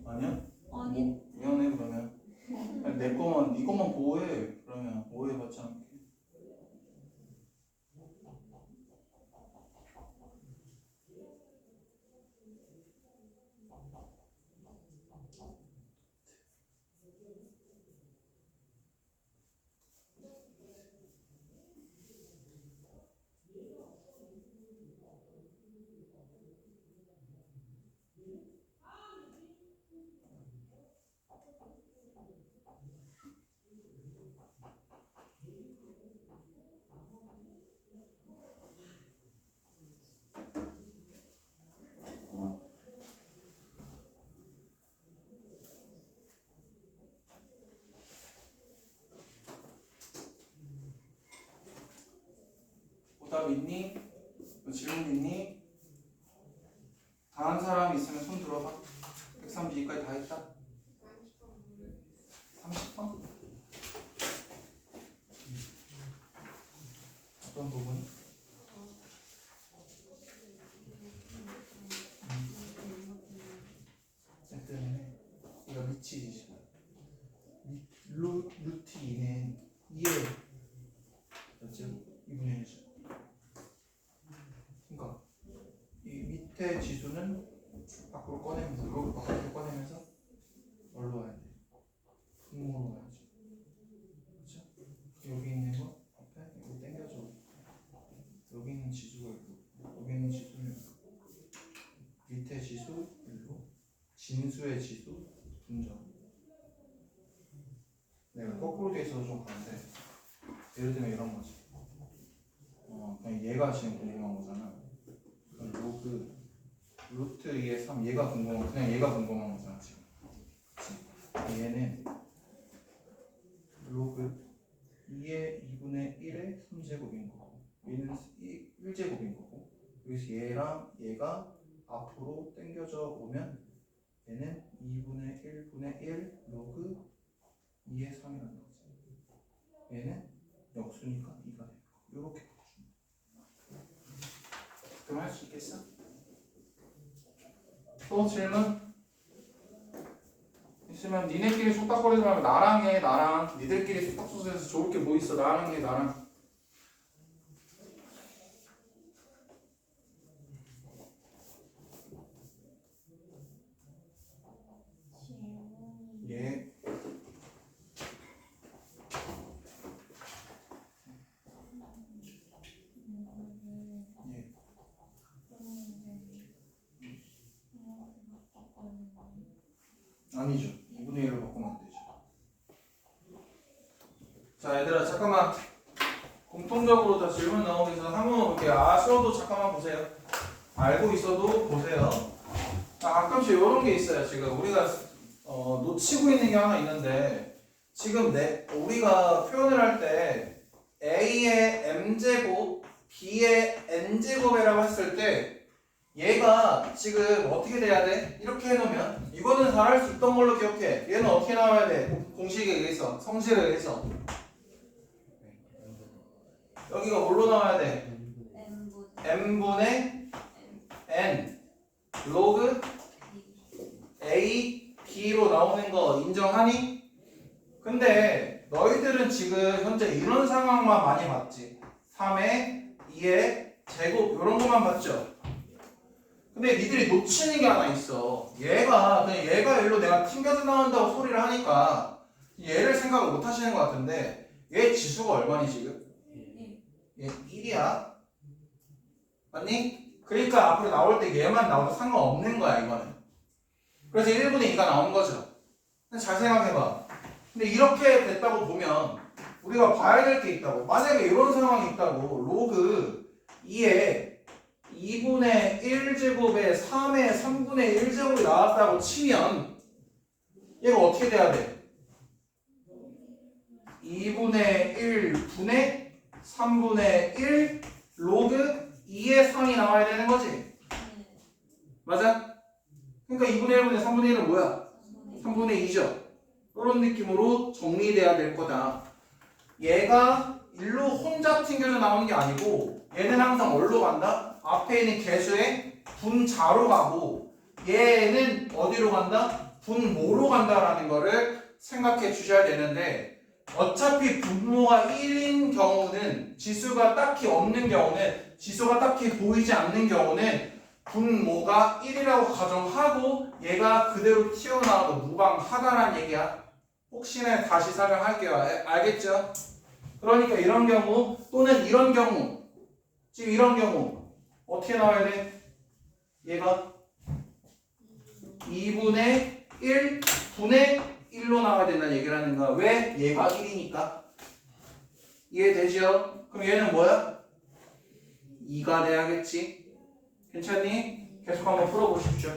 아니야? 아니 뭐 미안해 그러면 아니, 내 거만 네 것만 보호해 그러면 오해받지 않게. 오답 있니? 질문 있니? 다 한 사람 있으면 손 들어봐. 132까지 다 했다. 30번? 어떤 부분? 때문에 이거 미치지. 루트 2는 2에 몇제 2분의 1죠. 그러니까 이 밑에 지수는 밖으로 꺼내면서 이거 밖으로 꺼내면서 뭘로 와야 돼? 분모로 와야지. 그렇죠? 여기 있는 거 앞에 이거 당겨줘. 여기 있는 지수가 있고 여기 있는 지수는 밑에 지수 1로 진수의 지수 분점. 내가 거꾸로 돼 있어서 좀 그런데 예를 들면 이런 거지. 그냥 얘가 지금 궁금한 거잖아. 그럼 로그 루트 2의 3 얘가 궁금한 그냥 얘가 궁금한 거잖아 지금. 그치? 얘는 로그 2의 2분의 1의 3제곱인 거고 얘는 1제곱인 거고 여기서 얘랑 얘가 앞으로 당겨져 오면 얘는 2분의 1분의 1 로그 2의 3이라는 거지. 얘는 역수니까 2가 되는 거. 이렇게 바꿔주면 그럼 할 수 있겠어? 또 질문? 있으면 니네끼리 속닥거리지 말고 나랑 해. 나랑 니들끼리 속닥소리해서 좋을 게 뭐 있어. 나랑 해. 나랑. 예. 아니죠. 2분의 1로 바꾸면 안 되죠. 자, 얘들아 잠깐만. 공통적으로 다 질문 나오기 전에 한번 볼게요. 아쉬워도 잠깐만 보세요. 알고 있어도 보세요. 가끔씩 이런 게 있어요. 지금 우리가 놓치고 있는 게 하나 있는데 지금 우리가 표현을 할 때 A의 M제곱, B의 N제곱이라고 했을 때 얘가 지금 어떻게 돼야 돼? 이렇게 해놓으면 이거는 다 할 수 있던 걸로 기억해. 얘는 어떻게 나와야 돼? 공식에 의해서, 성질에 의해서 여기가 뭘로 나와야 돼? M분의 N 로그 A, B로 나오는 거 인정하니? 근데 너희들은 지금 현재 이런 상황만 많이 봤지. 3의 2의 제곱 이런 것만 봤죠. 근데 니들이 놓치는 게 하나 있어. 그냥 얘가 일로 내가 튕겨서 나온다고 소리를 하니까 얘를 생각을 못 하시는 것 같은데 얘 지수가 얼마니 지금? 얘 1이야. 맞니? 그러니까 앞으로 나올 때 얘만 나와도 상관없는 거야 이거는. 그래서 1분의 2가 나온 거죠. 근데 잘 생각해봐. 근데 이렇게 됐다고 보면 우리가 봐야 될 게 있다고. 만약에 이런 상황이 있다고 로그 2에 2분의 1제곱에 3의 3분의 1제곱이 나왔다고 치면 얘가 어떻게 돼야 돼? 2분의 1분의 3분의 1 로그 2의 3이 나와야 되는 거지? 맞아? 그러니까 2분의 1분의 3분의 1은 뭐야? 3분의 2죠? 이런 느낌으로 정리돼야 될 거다. 얘가 일로 혼자 튕겨져 나오는 게 아니고 얘는 항상 어디로 간다? 앞에 있는 개수의 분자로 가고 얘는 어디로 간다? 분모로 간다라는 거를 생각해 주셔야 되는데 어차피 분모가 1인 경우는 지수가 딱히 없는 경우는 지수가 딱히 보이지 않는 경우는 분모가 1이라고 가정하고 얘가 그대로 튀어나와도 무방하다라는 얘기야. 혹시나 다시 설명할게요. 알겠죠? 그러니까 이런 경우 또는 이런 경우 지금 이런 경우 어떻게 나와야 돼? 얘가 2분의 1 분의 1로 나와야 된다는 얘기를 하는 거야. 왜? 얘가 1이니까. 이해되죠? 그럼 얘는 뭐야? 2가 돼야겠지? 괜찮니? 계속 한번 풀어보십시오.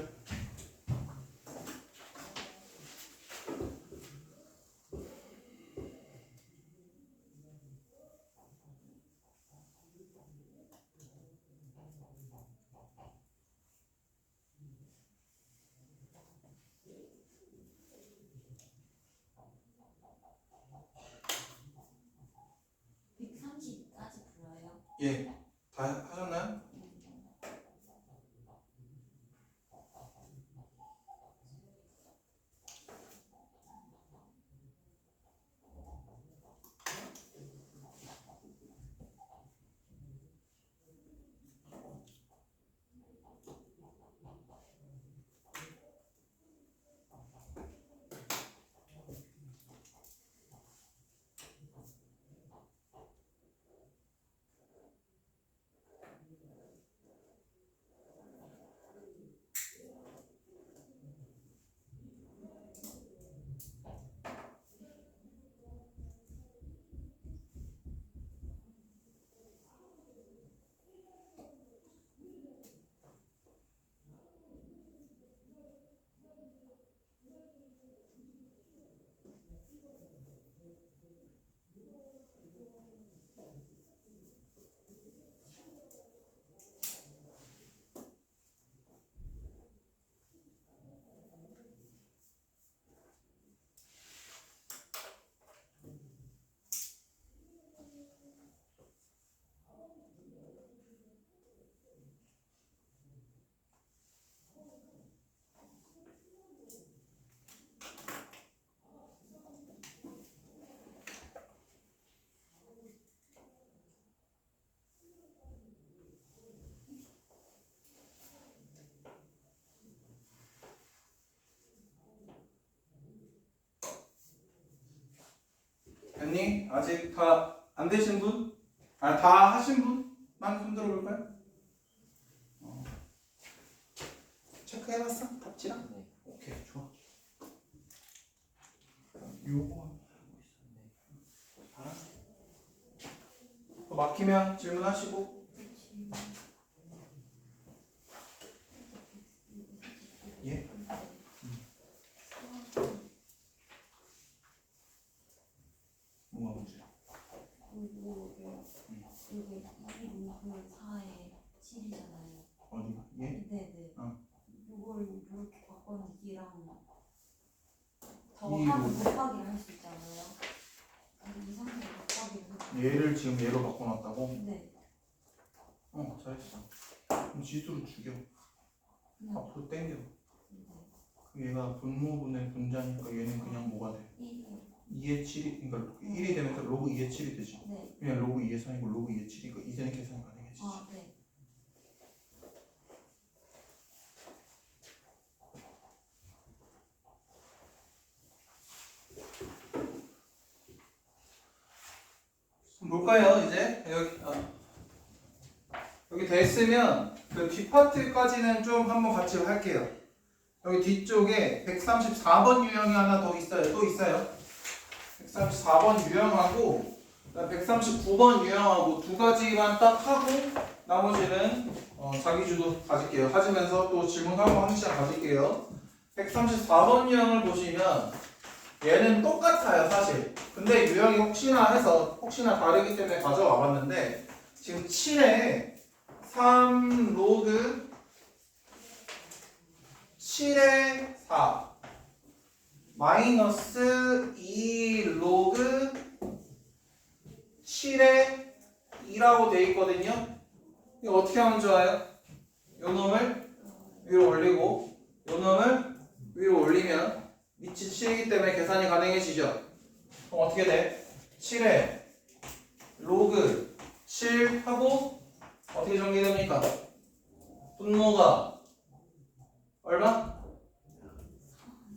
예, 다 하셨나요? 됐니? 아직 다 안 되신 분? 아, 다 하신 분만 손 들어볼까요? 체크해봤어? 답지랑? 네. 오케이, 좋아. 요거 알았어. 또 막히면 질문하시고. 예? 뭐가 문제야? 이게 4에 7이잖아요. 어디가? 예? 네네. 이걸 이렇게 바꿔는 이랑 더 이 하면 곱하기를 할 수 있잖아요. 이 상태로 곱하기를 얘를 지금 얘로 바꿔놨다고? 네. 잘했어. 그럼 지수를 죽여. 그냥 앞으로 당겨. 네. 그럼 얘가 분모분의 분자니까 얘는 그냥 뭐가 돼? 1이요. 2의 7이, 그러니까 1이 되면 로그 2의 7이 되지. 네. 그냥 로그 2의 3이고 로그 2의 7이니까 이제는 계산이 가능해지지. 아 네. 뭘까요 이제? 여기 됐으면 그 뒷파트까지는 좀 한번 같이 할게요. 여기 뒤쪽에 134번 유형이 하나 더 있어요. 또 있어요. 134번 유형하고 139번 유형하고 두 가지만 딱 하고 나머지는 자기주도 가질게요. 하시면서 또 질문하고 하는 시간 가질게요. 134번 유형을 보시면 얘는 똑같아요 사실. 근데 유형이 혹시나 다르기 때문에 가져와 봤는데 지금 7에 3 로그 7에 4 마이너스 2 로그 7에 2라고 돼 있거든요. 이거 어떻게 하면 좋아요? 요 놈을 위로 올리고 요 놈을 위로 올리면 밑이 7이기 때문에 계산이 가능해지죠. 그럼 어떻게 돼? 7에 로그 7 하고 어떻게 정리됩니까? 분모가 얼마?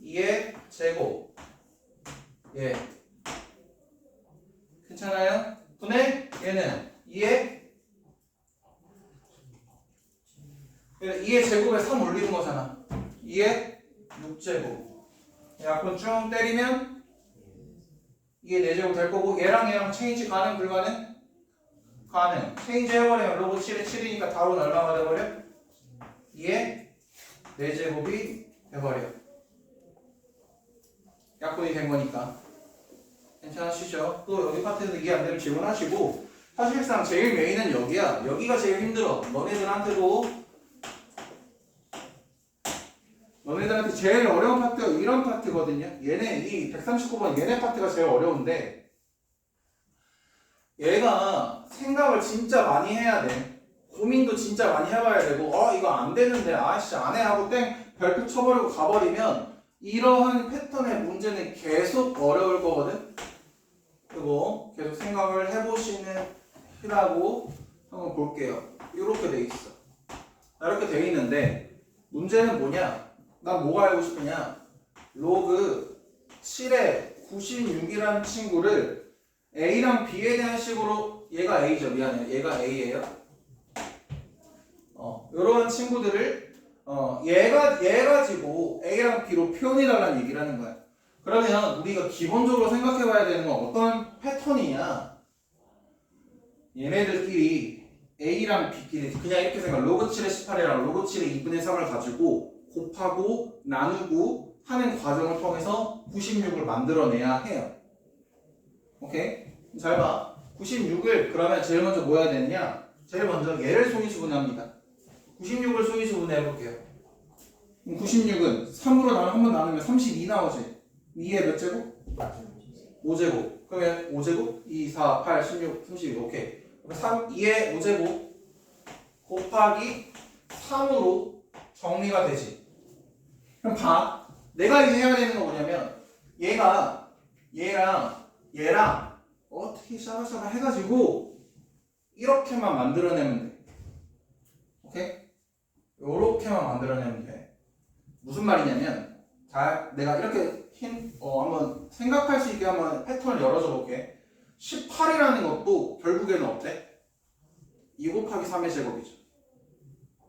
2의 제곱. 예. 괜찮아요? 분의 얘는 2의 2의 제곱에 3 올리는 거잖아. 2의 6제곱. 약분 쭉 때리면 2의 4제곱 될 거고 얘랑 얘랑 체인지 가능 불가능? 가능. 체인지 해버리면 로그 7에 7이니까 답은 얼마가 돼버려? 2의 4제곱이 돼버려. 약분이 된 거니까. 괜찮으시죠? 또 여기 파트에서 이해 안 되면 질문하시고 사실상 제일 메인은 여기야. 여기가 제일 힘들어. 너네들한테 제일 어려운 파트가 이런 파트거든요. 얘네 이 139번 얘네 파트가 제일 어려운데 얘가 생각을 진짜 많이 해야 돼. 고민도 진짜 많이 해봐야 되고 이거 안 되는데 아씨 안 해 하고 땡 별표 쳐버리고 가버리면 이러한 패턴의 문제는 계속 어려울 거거든. 그리고 계속 생각을 해보시라고 한번 볼게요. 이렇게 돼 있어. 이렇게 돼 있는데 문제는 뭐냐? 난 뭐가 알고 싶으냐? 로그 7에 96이라는 친구를 A랑 B에 대한 식으로 얘가 A죠. 미안해요. 얘가 A예요. 이러한 친구들을 얘 가지고 A랑 B로 표현해달라는 얘기를 하는 거야. 그러면 우리가 기본적으로 생각해봐야 되는 건 어떤 패턴이냐? 얘네들끼리 A랑 B끼리 그냥 이렇게 생각. 로그 7의 18이랑 로그 7의 2분의 3을 가지고 곱하고 나누고 하는 과정을 통해서 96을 만들어내야 해요. 오케이? 잘 봐. 96을 그러면 제일 먼저 뭐 해야 되느냐? 제일 먼저 얘를 소인수분해합니다. 96을 소인수분해 해볼게요. 96은 3으로 한번 나누면 32 나오지. 2의 몇 제곱? 5제곱. 그러면 5제곱? 2, 4, 8, 16, 32. 오케이. 2의 5제곱 곱하기 3으로 정리가 되지. 그럼 봐. 내가 이제 해야 되는 건 뭐냐면 얘랑 어떻게 샤바샤바 해가지고 이렇게만 만들어내면 돼. 오케이? 요렇게만 만들어내면 돼. 무슨 말이냐면 자, 내가 이렇게 한번 생각할 수 있게 한번 패턴을 열어줘 볼게. 18이라는 것도 결국에는 어때? 2 곱하기 3의 제곱이죠.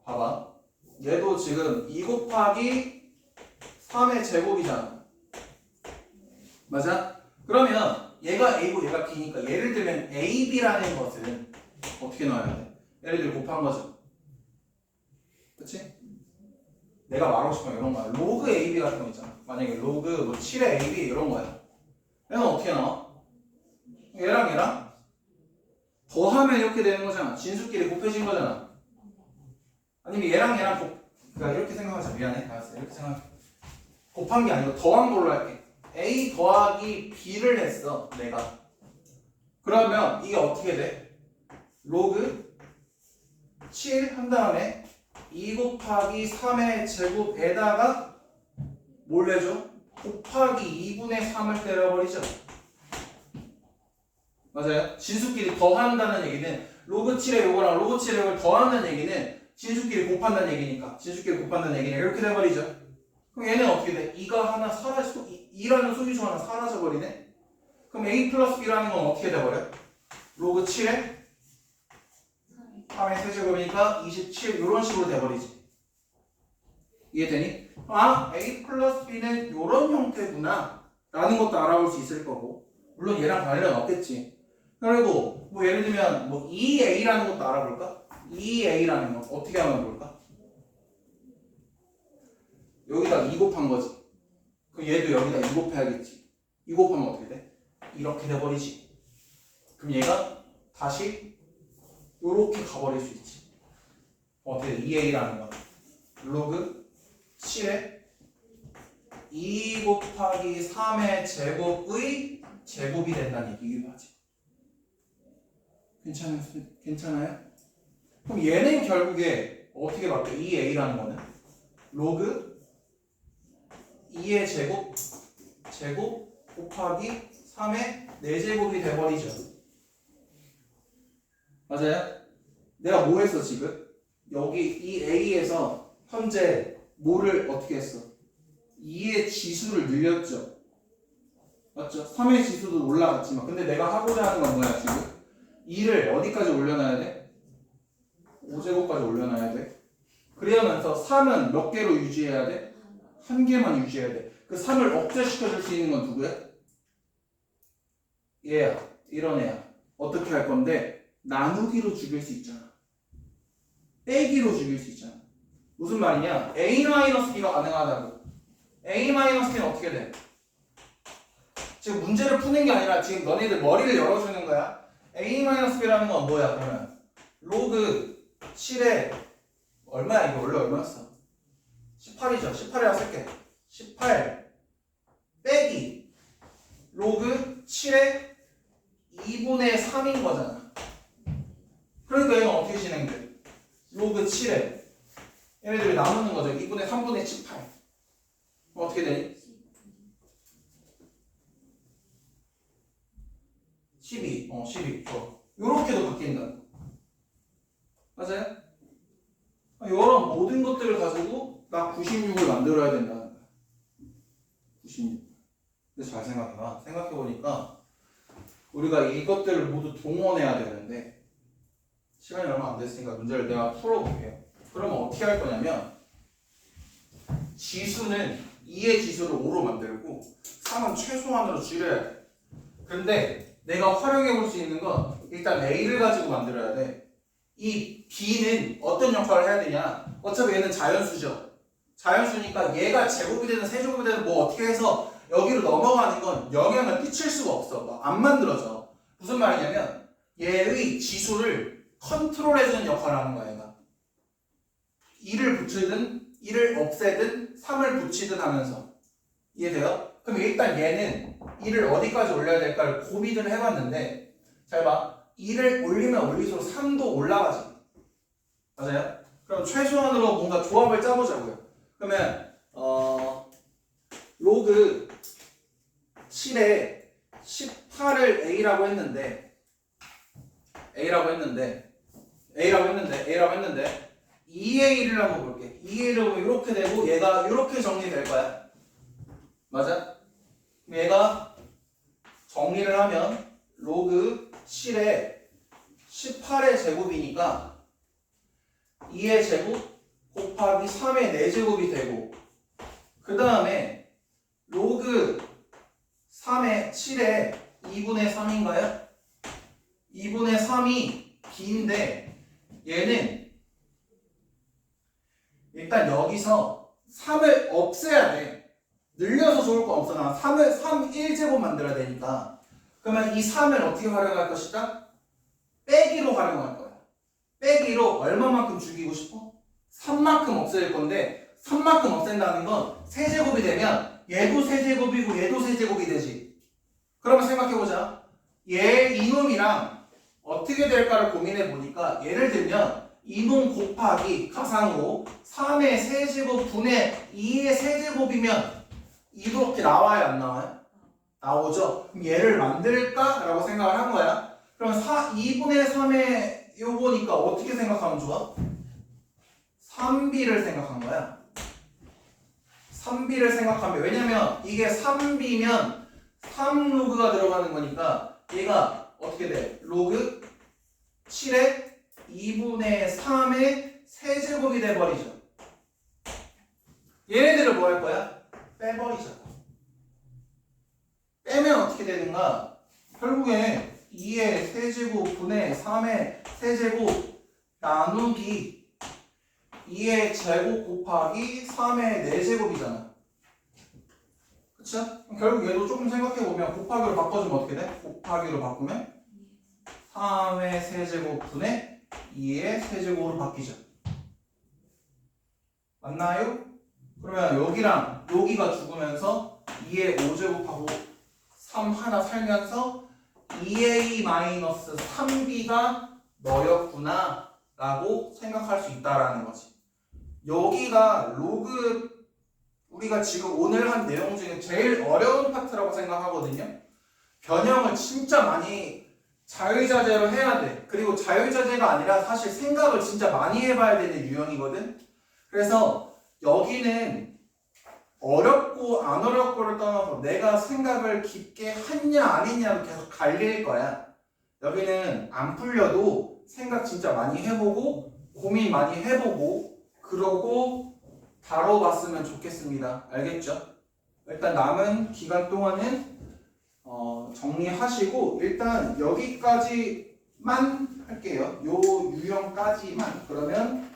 봐봐. 얘도 지금 2 곱하기 3의 제곱이잖아. 맞아? 그러면 얘가 A고 얘가 B니까 예를 들면 AB라는 것은 어떻게 넣어야 돼? 예를 들어 곱한 거죠. 그치? 내가 말하고 싶은 건 이런 거야. 로그 AB 같은 거 있잖아. 만약에 로그 뭐 7의 AB 이런 거야. 얘는 어떻게 나와? 얘랑 더하면 이렇게 되는 거잖아. 진수끼리 곱해진 거잖아. 아니면 얘랑 그러니까 이렇게 생각하자. 미안해. 알았어. 이렇게 생각해. 곱한 게 아니고 더한 걸로 할게. A 더하기 B를 했어. 내가. 그러면 이게 어떻게 돼? 로그 7 한 다음에 2 곱하기 3의 제곱에다가 뭘 내줘? 곱하기 2분의 3을 때려버리죠. 맞아요? 진수끼리 더한다는 얘기는 로그 7의 요거랑 로그 7의 요걸 더한다는 얘기는 진수끼리 곱한다는 얘기니까 이렇게 돼버리죠. 그럼 얘는 어떻게 돼? 2가 하나 사라지고 2라는 소유수 하나 사라져버리네? 그럼 A 플러스 B라는 건 어떻게 돼버려? 로그 7에 3의 세제곱이니까 27 이런 식으로 돼버리지. 이해되니? A 플러스 B는 이런 형태구나 라는 것도 알아볼 수 있을 거고 물론 얘랑 관련 없겠지. 그리고 뭐 예를 들면 뭐 2A라는 것도 알아볼까? 2A라는 거 어떻게 하면 볼까? 여기다 2 곱한 거지. 그럼 얘도 여기다 2 곱해야겠지. 2 곱하면 어떻게 돼? 이렇게 돼버리지. 그럼 얘가 다시 요렇게 가버릴 수 있지. 어떻게 돼? 2A라는 거 로그 7에 2 곱하기 3의 제곱의 제곱이 된다는 얘기기도 하지. 괜찮아요? 그럼 얘는 결국에 어떻게 바뀌어? 2a라는 거는 로그 2의 제곱 곱하기 3의 4제곱이 돼버리죠. 맞아요? 내가 뭐 했어 지금? 여기 이 a에서 현재 뭐를 어떻게 했어? 2의 지수를 늘렸죠. 맞죠? 3의 지수도 올라갔지만 근데 내가 하고자 하는 건 뭐야 지금? 2를 어디까지 올려놔야 돼? 5제곱까지 올려놔야 돼. 그러면서 3은 몇 개로 유지해야 돼? 한 개만 유지해야 돼. 그 3을 억제시켜줄 수 있는 건 누구야? 얘야. 이런 애야. 어떻게 할 건데? 나누기로 죽일 수 있잖아. 빼기로 죽일 수 있잖아. 무슨 말이냐? A-B가 가능하다고. A-B는 어떻게 돼? 지금 문제를 푸는 게 아니라 지금 너네들 머리를 열어주는 거야. A-B라는 건 뭐야 그러면? 로그 7에 얼마야 이거 원래 얼마였어? 18이죠. 18이라 쓸게. 18 빼기 로그 7에 2분의 3인 거잖아. 그러니까 얘는 어떻게 진행돼? 로그 7에 얘네들이 나누는 거죠. 2분의 3분의 18 어떻게 되니? 12 12 좋아. 요렇게도 바뀐다. 맞아요? 이런 모든 것들을 가지고 나 96을 만들어야 된다는 거야. 96. 근데 잘 생각해봐. 생각해보니까 우리가 이것들을 모두 동원해야 되는데 시간이 얼마 안 됐으니까 문제를 내가 풀어볼게요. 그러면 어떻게 할 거냐면 지수는 2의 지수를 5로 만들고 3은 최소한으로 줄여야 돼. 근데 내가 활용해 볼 수 있는 건 일단 A를 가지고 만들어야 돼. 이 B는 어떤 역할을 해야 되냐? 어차피 얘는 자연수죠. 자연수니까 얘가 제곱이 되든 세제곱이 되든 뭐 어떻게 해서 여기로 넘어가는 건 영향을 끼칠 수가 없어. 안 만들어져. 무슨 말이냐면 얘의 지수를 컨트롤해주는 역할을 하는 거야. 얘가 2를 붙이든 2를 없애든 3을 붙이든 하면서. 이해돼요? 그럼 일단 얘는 2를 어디까지 올려야 될까를 고민을 해봤는데 잘 봐. 2를 올리면 올릴수록 3도 올라가지. 맞아요? 그럼 최소한으로 뭔가 조합을 짜보자고요. 그러면 로그 7에 18을 A라고 했는데 2A를 한번 볼게. 2A를 보면 이렇게 되고 얘가 이렇게 정리될 거야. 맞아? 얘가 정리를 하면 로그 7에 18의 제곱이니까 2의 제곱 곱하기 3의 4제곱이 되고 그 다음에 로그 3의 7에 2분의 3인가요? 2분의 3이 B인데 얘는 일단 여기서 3을 없애야 돼. 늘려서 좋을 거 없어. 나 3 1제곱 만들어야 되니까. 그러면 이 3을 어떻게 활용할 것이다? 빼기로 활용할 거야. 빼기로 얼마만큼 죽이고 싶어? 3만큼 없앨 건데 3만큼 없앤다는 건 세제곱이 되면 얘도 세제곱이고 얘도 세제곱이 되지. 그러면 생각해보자. 얘 이놈이랑 어떻게 될까를 고민해 보니까 예를 들면 이놈 곱하기 가상으로 3의 세제곱 분의 2의 세제곱이면 이렇게 나와요 안 나와요? 나오죠? 그럼 얘를 만들까? 라고 생각을 한 거야. 그럼 2분의 3의 요거니까 어떻게 생각하면 좋아? 3b를 생각한 거야. 3b를 생각하면 왜냐면 이게 3b면 3로그가 들어가는 거니까 얘가 어떻게 돼? 로그 7에 2분의 3의 세제곱이 돼버리죠. 얘네들을 뭐 할 거야? 빼버리자. 빼면 어떻게 되는가? 결국에 2의 세제곱 분의 3의 세제곱 나누기 2의 제곱 곱하기 3의 4제곱이잖아. 그쵸? 결국 얘도 조금 생각해보면 곱하기로 바꿔주면 어떻게 돼? 곱하기로 바꾸면 3의 세제곱 분의 2의 세제곱으로 바뀌죠. 맞나요? 그러면 여기랑 여기가 죽으면서 2의 5제곱하고 3 하나 살면서 2a-3b가 너였구나 라고 생각할 수 있다라는 거지. 여기가 로그, 우리가 지금 오늘 한 내용 중에 제일 어려운 파트라고 생각하거든요. 변형을 진짜 많이 자유자재로 해야 돼. 그리고 자유자재가 아니라 사실 생각을 진짜 많이 해봐야 되는 유형이거든. 그래서 여기는 어렵고 안 어렵고를 떠나서 내가 생각을 깊게 했냐 아니냐로 계속 갈릴 거야. 여기는 안 풀려도 생각 진짜 많이 해보고 고민 많이 해보고 그러고 다뤄봤으면 좋겠습니다. 알겠죠? 일단 남은 기간 동안은 정리하시고 일단 여기까지만 할게요. 요 유형까지만. 그러면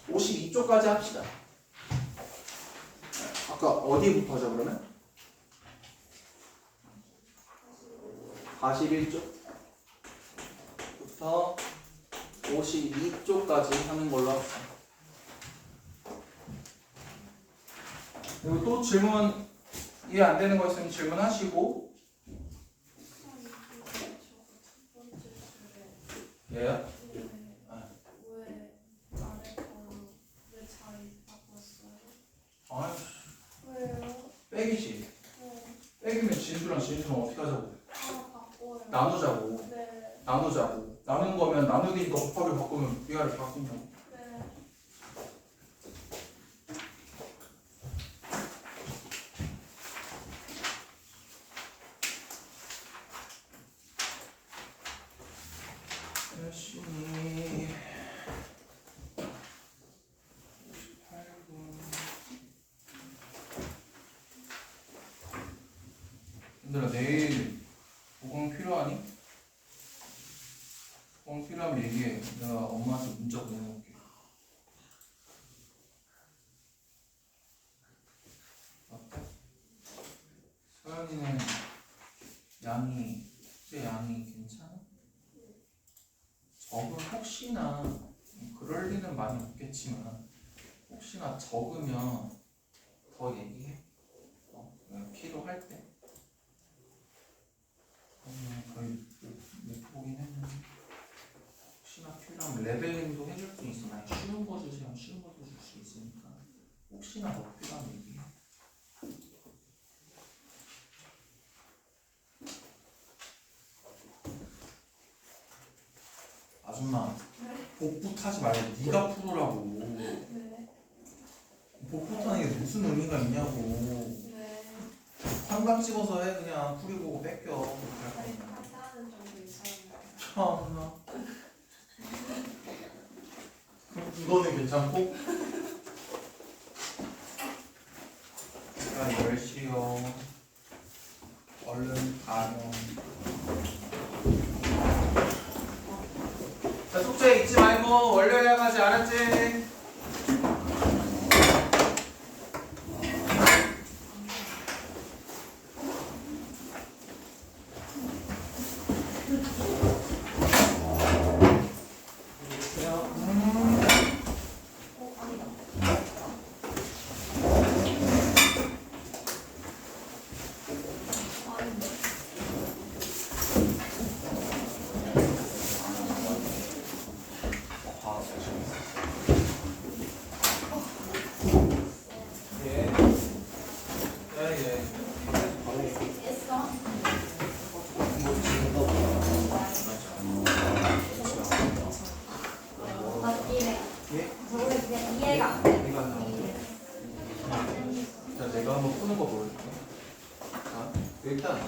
52쪽까지 합시다. 아까 어디부터 하자 그러면? 41쪽부터 52쪽까지 하는 걸로 합시다. 그리고 또 질문 이해 안 되는 거 있으면 질문하시고. 예요? 아이씨, 빼기지. 빼기면 진수랑 진수랑 어떻게 하자고? 나누자고. 나누자고. 나눈 거면 나누기니까 곱하기 바꾸면 위아래 바꾸냐고. 열심히 58분. 얘들아 내일 보강 필요하니? 보강 필요하면 얘기해. 내가 엄마한테 문자 보내놓을게. 어때? 서연이는 제 양이 괜찮아? 적으면 혹시나 그럴 리는 많이 없겠지만 혹시나 적으면 더 얘기해. 필요할 때. 거의 못 보긴 했는데 혹시나 필요하면 레벨링도 해줄 수 있어. 나 쉬운 거 주시면 쉬운 것도 줄 수 있으니까 혹시나 더 필요하면 얘기해. 아줌마 복부 타지 말고 네가 풀으라고. 복부 타는 게 무슨 의미가 있냐고. 환각 찍어서 해. 그냥 풀이 보고 뺏겨. 참나. 이거는 괜찮고. 자 10시요. 얼른 가요. 자 숙제 잊지 말고 월요일에 가지. 알았지? 내가 한번 푸는 거 보여줄게. 자, 일단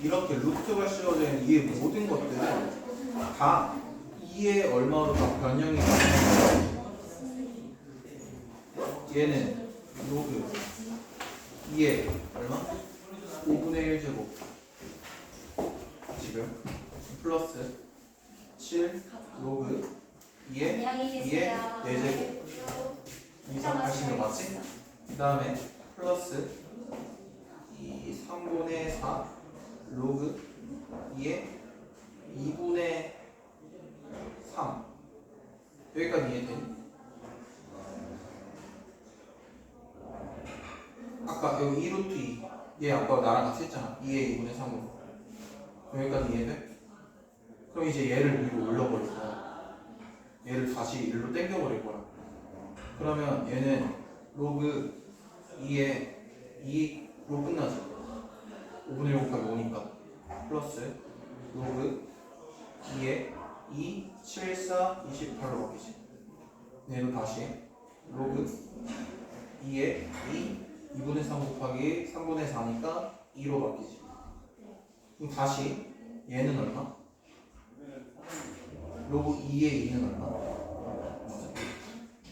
이렇게 루트가 씌워져 있는 이 모든 것들은 다 2의 얼마로 다 변형이 가능해요. 얘는 로그 2의 얼마? 5분의 1제곱 지금 플러스 7 로그 2의 4제곱 이상 하시는 거 맞지? 그 다음에 플러스 3분의 4 로그 2의 2분의 3 여기까지 이해되니? 아까 여기 2루트 2 얘 아까 나랑 같이 했잖아. 2의 2분의 3으로 여기까지 이해돼? 그럼 이제 얘를 위로 올려버릴 거야. 얘를 다시 1로 당겨버릴 거야. 그러면 얘는 로그 2에 2로 끝나지. 5분의 1 곱하기 5니까 플러스 로그 2에 2, 7, 4, 28로 바뀌지. 얘도 다시 로그 2에 2분의 3 곱하기 3분의 4니까 2로 바뀌지. 그럼 다시 얘는 얼마? 로그 2에 2는 얼마?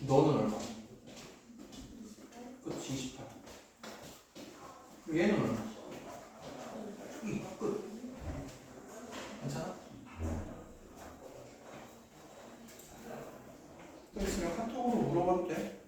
너는 얼마? 그치 28. 그럼 얘는 얼마? 2 끝. 괜찮아? 또 있으면 카톡으로 물어봐도 돼.